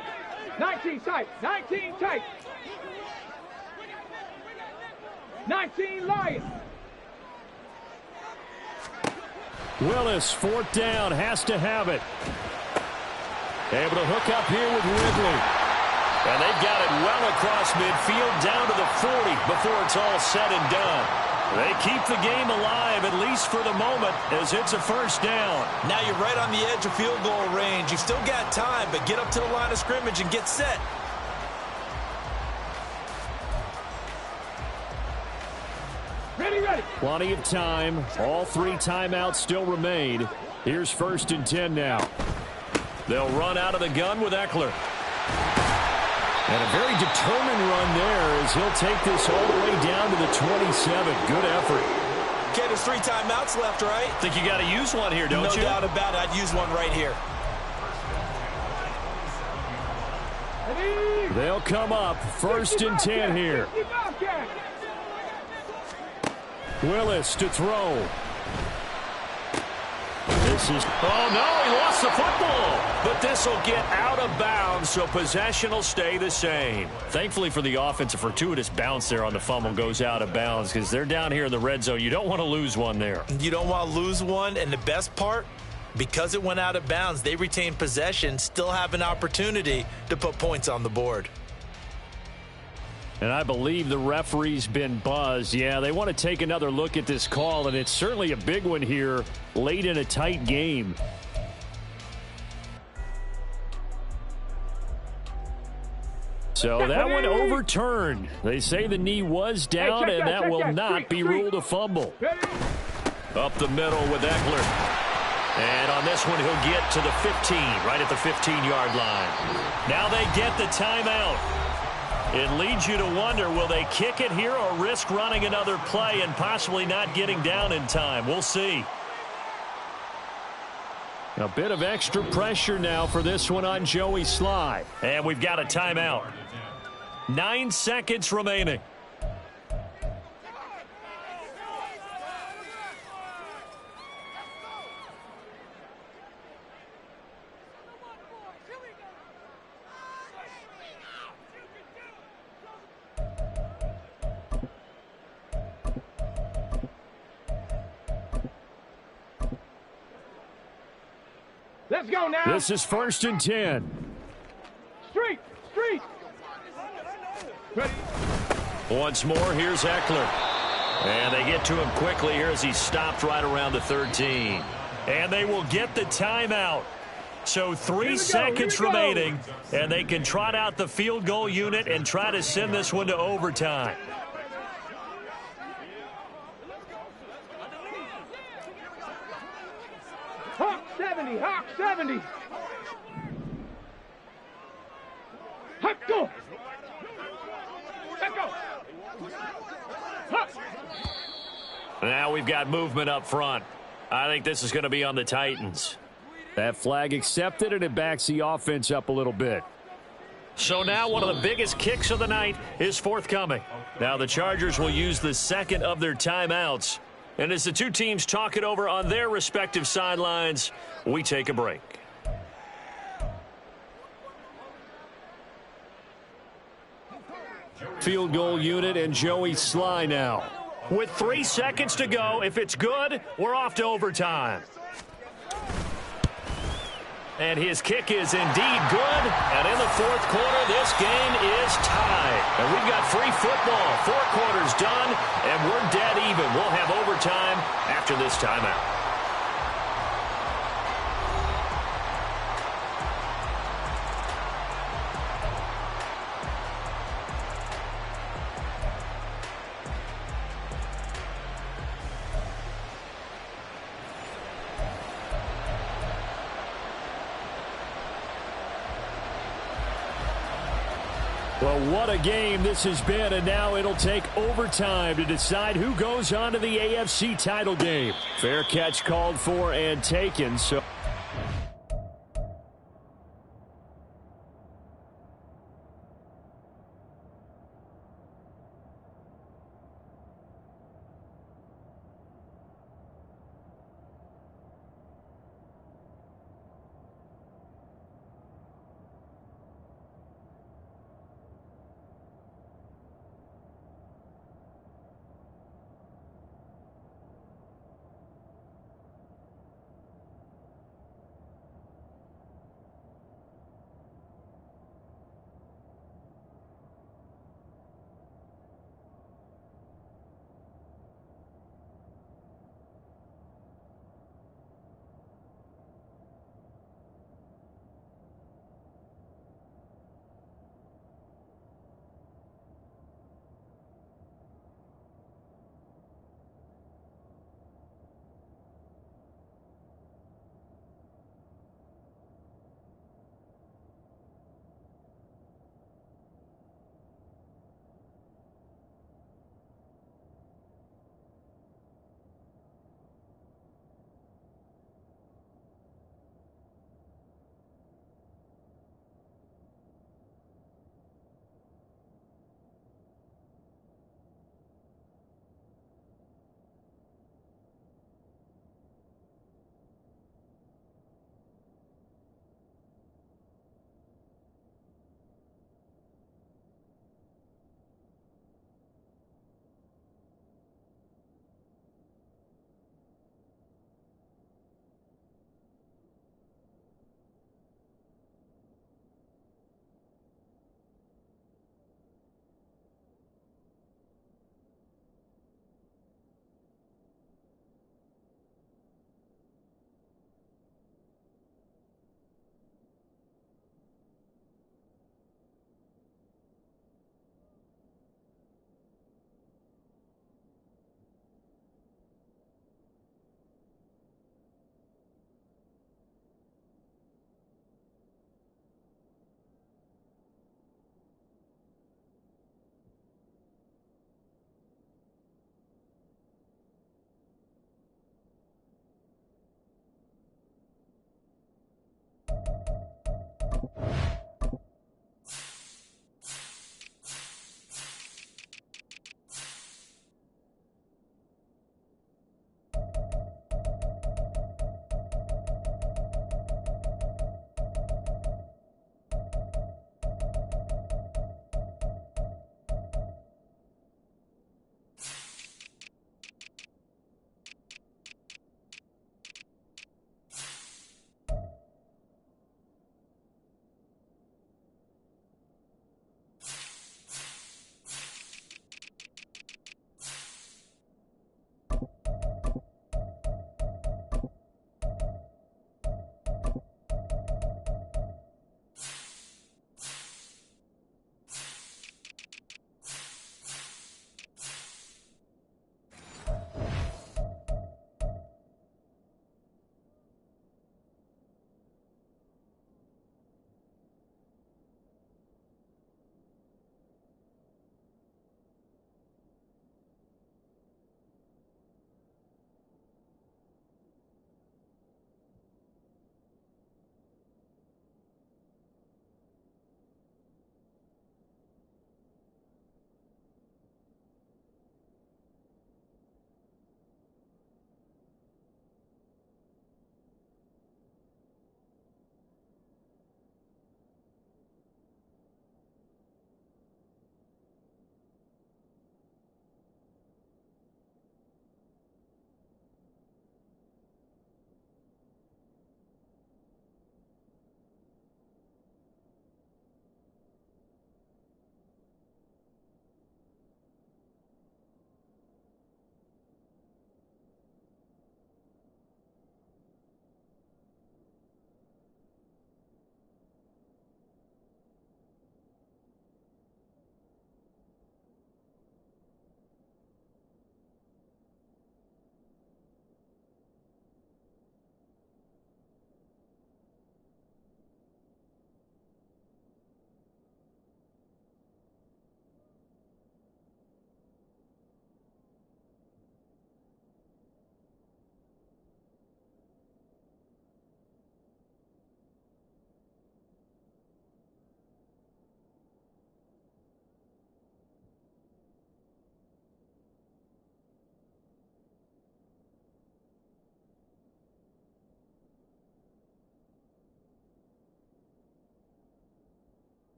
Speaker 4: 19 tight. 19 tight. 19 Lions.
Speaker 1: Willis, 4th down, has to have it. Able to hook up here with Ridley. And they've got it well across midfield, down to the 40 before it's all said and done. They keep the game alive, at least for the moment, as it's a first down.
Speaker 6: Now you're right on the edge of field goal range. You've still got time, but get up to the line of scrimmage and get set.
Speaker 4: Ready, ready.
Speaker 1: Plenty of time. All 3 timeouts still remain. Here's 1st and 10 now. They'll run out of the gun with Eckler. And a very determined run there as he'll take this all the way down to the 27. Good effort.
Speaker 6: Okay, there's 3 timeouts left, right?
Speaker 1: Think you got to use one here, don't you?
Speaker 6: No doubt about it. I'd use one right here.
Speaker 4: Ready.
Speaker 1: They'll come up 1st and 10 here. Willis to throw. This is, oh no, he lost the football. But this will get out of bounds, so possession will stay the same. Thankfully for the offense, a fortuitous bounce there on the fumble goes out of bounds because they're down here in the red zone. You don't want to lose one there.
Speaker 6: You don't want to lose one, and the best part, because it went out of bounds, they retain possession, still have an opportunity to put points on the board.
Speaker 1: And I believe the referee's been buzzed. Yeah, they want to take another look at this call, and it's certainly a big one here late in a tight game. So that one overturned. They say the knee was down, and that will not be ruled a fumble. Up the middle with Eckler. And on this one, he'll get to the 15, right at the 15-yard line. Now they get the timeout. It leads you to wonder, will they kick it here or risk running another play and possibly not getting down in time? We'll see. A bit of extra pressure now for this one on Joey Sly. And we've got a timeout. 9 seconds remaining.
Speaker 4: Let's go now.
Speaker 1: This is 1st and 10.
Speaker 4: Street. Ready.
Speaker 1: Once more, here's Eckler. And they get to him quickly here as he stopped right around the 13. And they will get the timeout. So 3 seconds remaining, and they can trot out the field goal unit and try to send this one to overtime.
Speaker 4: Hawk 70. Hawk 70. Hawk go. Let's go. Hawk.
Speaker 1: Now we've got movement up front. I think this is going to be on the Titans. That flag accepted, and it backs the offense up a little bit. So now one of the biggest kicks of the night is forthcoming. Now the Chargers will use the second of their timeouts. And as the two teams talk it over on their respective sidelines, we take a break. Field goal unit and Joey Sly now. With 3 seconds to go, if it's good, we're off to overtime. And his kick is indeed good. And in the fourth quarter, this game is tied. And we've got free football. 4 quarters done, and we're dead even. We'll have overtime after this timeout. Well, what a game this has been, and now it'll take overtime to decide who goes on to the AFC title game. Fair catch called for and taken, so...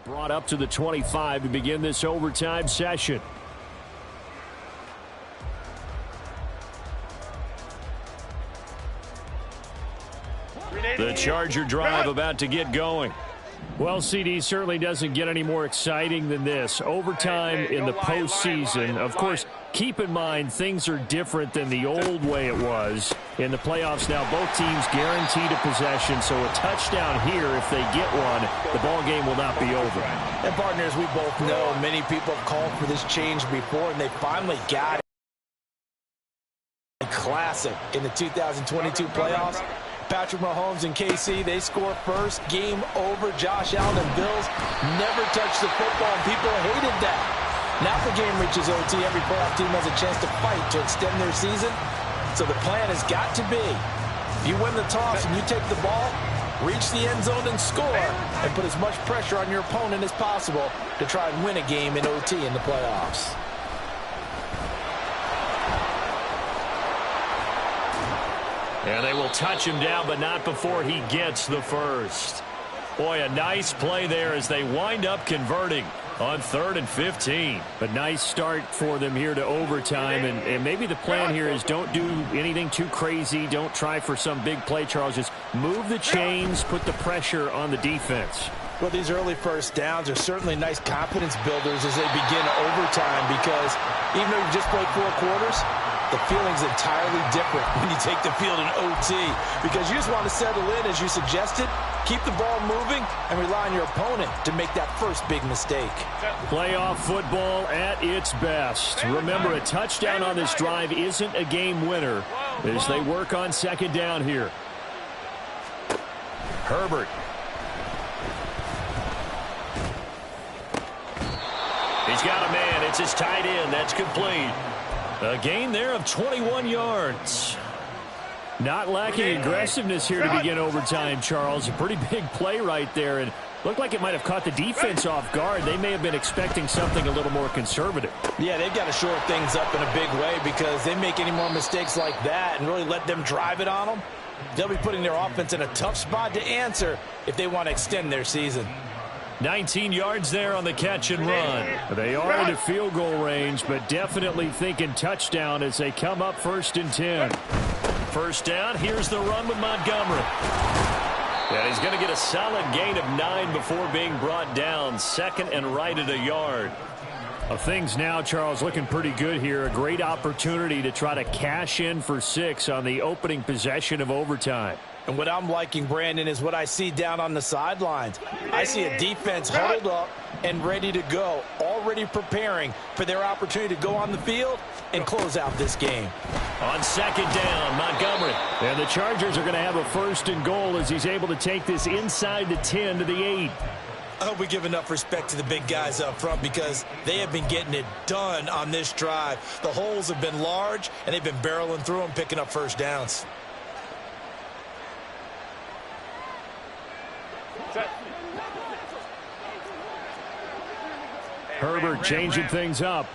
Speaker 1: Brought up to the 25 to begin this overtime session. The Charger drive about to get going. Well, CD certainly doesn't get any more exciting than this. Overtime in the postseason. Of course, keep in mind things are different than the old way it was. In the playoffs now, both teams guaranteed a possession, so a touchdown here, if they get one, the ball game will not be over.
Speaker 5: And partners, we both know many people have called for this change before, and they finally got it. Classic in the 2022 playoffs. Patrick Mahomes and KC, they score first. Game over. Josh Allen and Bills never touched the football, and people hated that. Now if the game reaches OT, every playoff team has a chance to fight to extend their season. So the plan has got to be, if you win the toss and you take the ball, reach the end zone and score, and put as much pressure on your opponent as possible to try and win a game in OT in the playoffs.
Speaker 1: And they will touch him down, but not before he gets the first. Boy, a nice play there as they wind up converting on 3rd and 15. But nice start for them here to overtime. And maybe the plan here is don't do anything too crazy. Don't try for some big play, Charles. Just move the chains, put the pressure on the defense.
Speaker 5: Well, these early first downs are certainly nice confidence builders as they begin overtime, because even though you've just played 4 quarters, the feeling's entirely different when you take the field in OT, because you just want to settle in, as you suggested, keep the ball moving, and rely on your opponent to make that first big mistake.
Speaker 1: Playoff football at its best. Remember, a touchdown on this drive isn't a game winner as they work on 2nd down here. Herbert. He's got a man. It's his tight end. That's complete. A gain there of 21 yards. Not lacking aggressiveness here to begin overtime, Charles. A pretty big play right there, and looked like it might have caught the defense off guard. They may have been expecting something a little more conservative.
Speaker 5: Yeah, they've got to shore things up in a big way, because they make any more mistakes like that and really let them drive it on them, they'll be putting their offense in a tough spot to answer if they want to extend their season.
Speaker 1: 19 yards there on the catch and run. They are into field goal range, but definitely thinking touchdown as they come up 1st and 10. First down, here's the run with Montgomery. And he's going to get a solid gain of 9 before being brought down. 2nd and right at a yard. Things now, Charles, looking pretty good here. A great opportunity to try to cash in for 6 on the opening possession of overtime.
Speaker 5: And what I'm liking, Brandon, is what I see down on the sidelines. I see a defense huddled up and ready to go, already preparing for their opportunity to go on the field and close out this game.
Speaker 1: On 2nd down, Montgomery. And the Chargers are going to have a 1st and goal as he's able to take this inside the 10 to the 8.
Speaker 6: I hope we give enough respect to the big guys up front, because they have been getting it done on this drive. The holes have been large, and they've been barreling through them, picking up first downs.
Speaker 1: Herbert changing things up.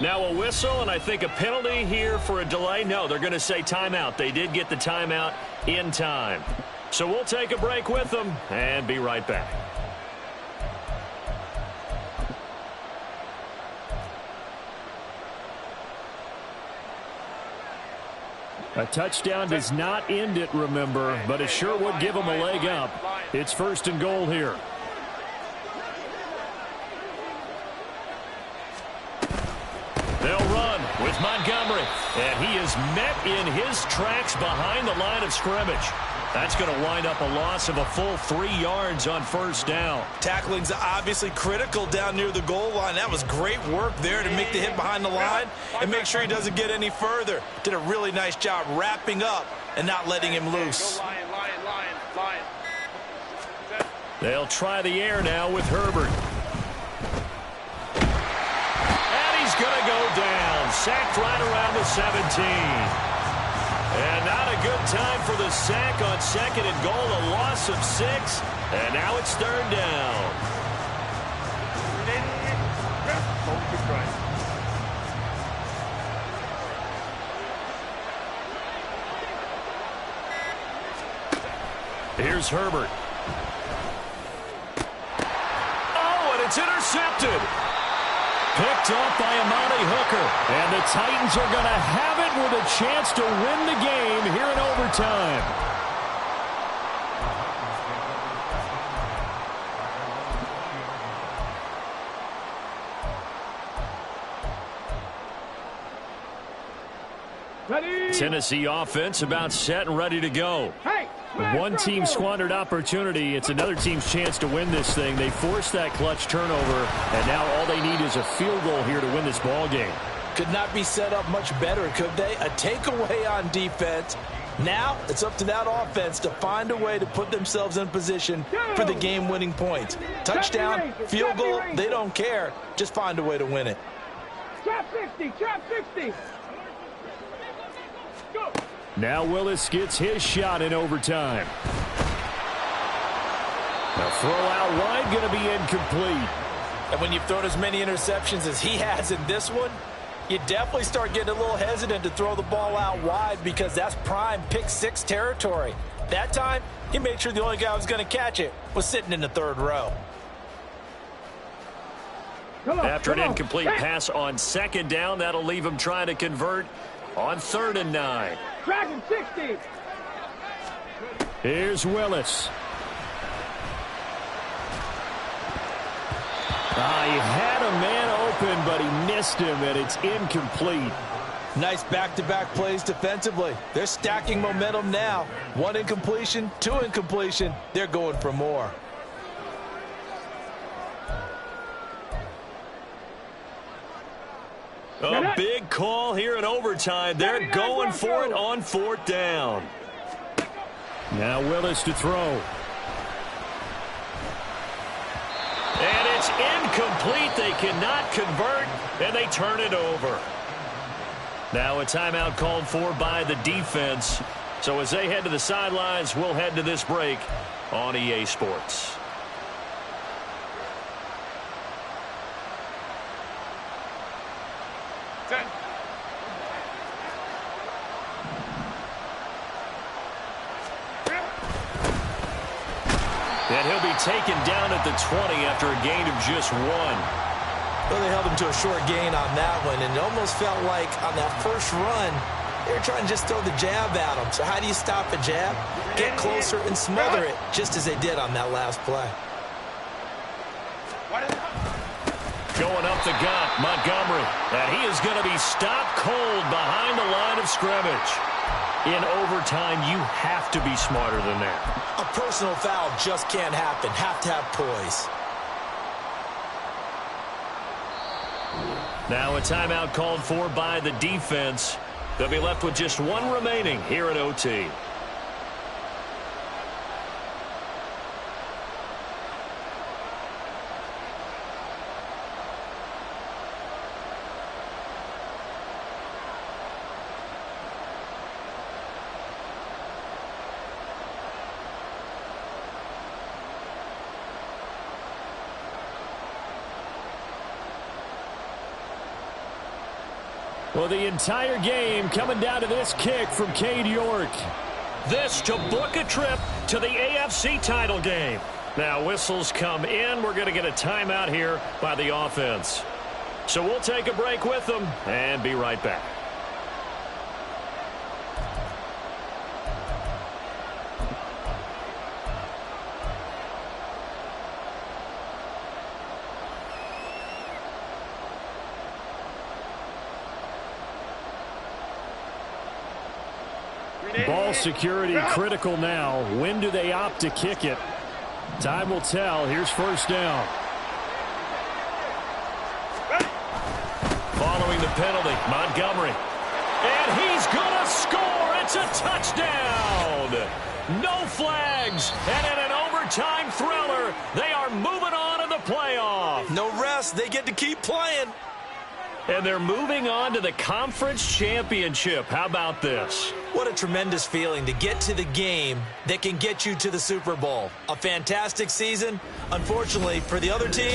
Speaker 1: Now a whistle, and I think a penalty here for a delay. No, they're going to say timeout. They did get the timeout in time. So we'll take a break with them and be right back. A touchdown does not end it, remember, but it sure would give them a leg up. It's 1st and goal here. They'll run with Montgomery, and he is met in his tracks behind the line of scrimmage. That's going to wind up a loss of a full 3 yards on 1st down.
Speaker 6: Tackling's obviously critical down near the goal line. That was great work there to make the hit behind the line and make sure he doesn't get any further. Did a really nice job wrapping up and not letting him loose.
Speaker 1: They'll try the air now with Herbert. And he's going to go down. Sacked right around the 17. And not a good time for the sack on 2nd and goal. A loss of 6. And now it's 3rd down. Here's Herbert. Oh, and it's intercepted. Picked off by Amani Hooker. And the Titans are going to have it with a chance to win the game here in overtime. Tennessee offense about set and ready to go. One team squandered opportunity. It's another team's chance to win this thing. They forced that clutch turnover, and now all they need is a field goal here to win this ball game.
Speaker 5: Could not be set up much better, could they? A takeaway on defense. Now it's up to that offense to find a way to put themselves in position for the game-winning points. Touchdown, field goal, they don't care. Just find a way to win it.
Speaker 4: Trap 60, trap 60. Go.
Speaker 1: Now Willis gets his shot in overtime. The throw out wide going to be incomplete.
Speaker 5: And when you've thrown as many interceptions as he has in this one, you definitely start getting a little hesitant to throw the ball out wide because that's prime pick six territory. That time, he made sure the only guy who was going to catch it was sitting in the third row.
Speaker 1: After an incomplete pass on second down, that'll leave him trying to convert on 3rd and 9.
Speaker 4: Dragon 60.
Speaker 1: Here's Willis. He had a man open, but he missed him, and it's incomplete.
Speaker 5: Nice back-to-back plays defensively. They're stacking momentum now. 1 incompletion, 2 incompletion. They're going for more.
Speaker 1: A big call here in overtime. They're going for it on 4th down. Now Willis to throw. And it's incomplete. They cannot convert, and they turn it over. Now a timeout called for by the defense. So as they head to the sidelines, we'll head to this break on EA Sports. And he'll be taken down at the 20 after a gain of just 1.
Speaker 5: Well, they held him to a short gain on that one, and it almost felt like on that first run, they were trying to just throw the jab at him. So how do you stop a jab? Get closer and smother it, just as they did on that last play.
Speaker 1: Going up the gut, Montgomery. And he is going to be stopped cold behind the line of scrimmage. In overtime, you have to be smarter than that.
Speaker 5: A personal foul just can't happen. Have to have poise.
Speaker 1: Now a timeout called for by the defense. They'll be left with just 1 remaining here at OT. Well, the entire game coming down to this kick from Cade York. This to book a trip to the AFC title game. Now whistles come in. We're going to get a timeout here by the offense. So we'll take a break with them and be right back. Ball security critical now. When do they opt to kick it? Time will tell. Here's 1st down. Following the penalty, Montgomery. And he's going to score. It's a touchdown. No flags. And in an overtime thriller, they are moving on to the playoff.
Speaker 5: No rest. They get to keep playing.
Speaker 1: And they're moving on to the conference championship. How about this?
Speaker 5: What a tremendous feeling to get to the game that can get you to the Super Bowl. A fantastic season. Unfortunately, for the other team,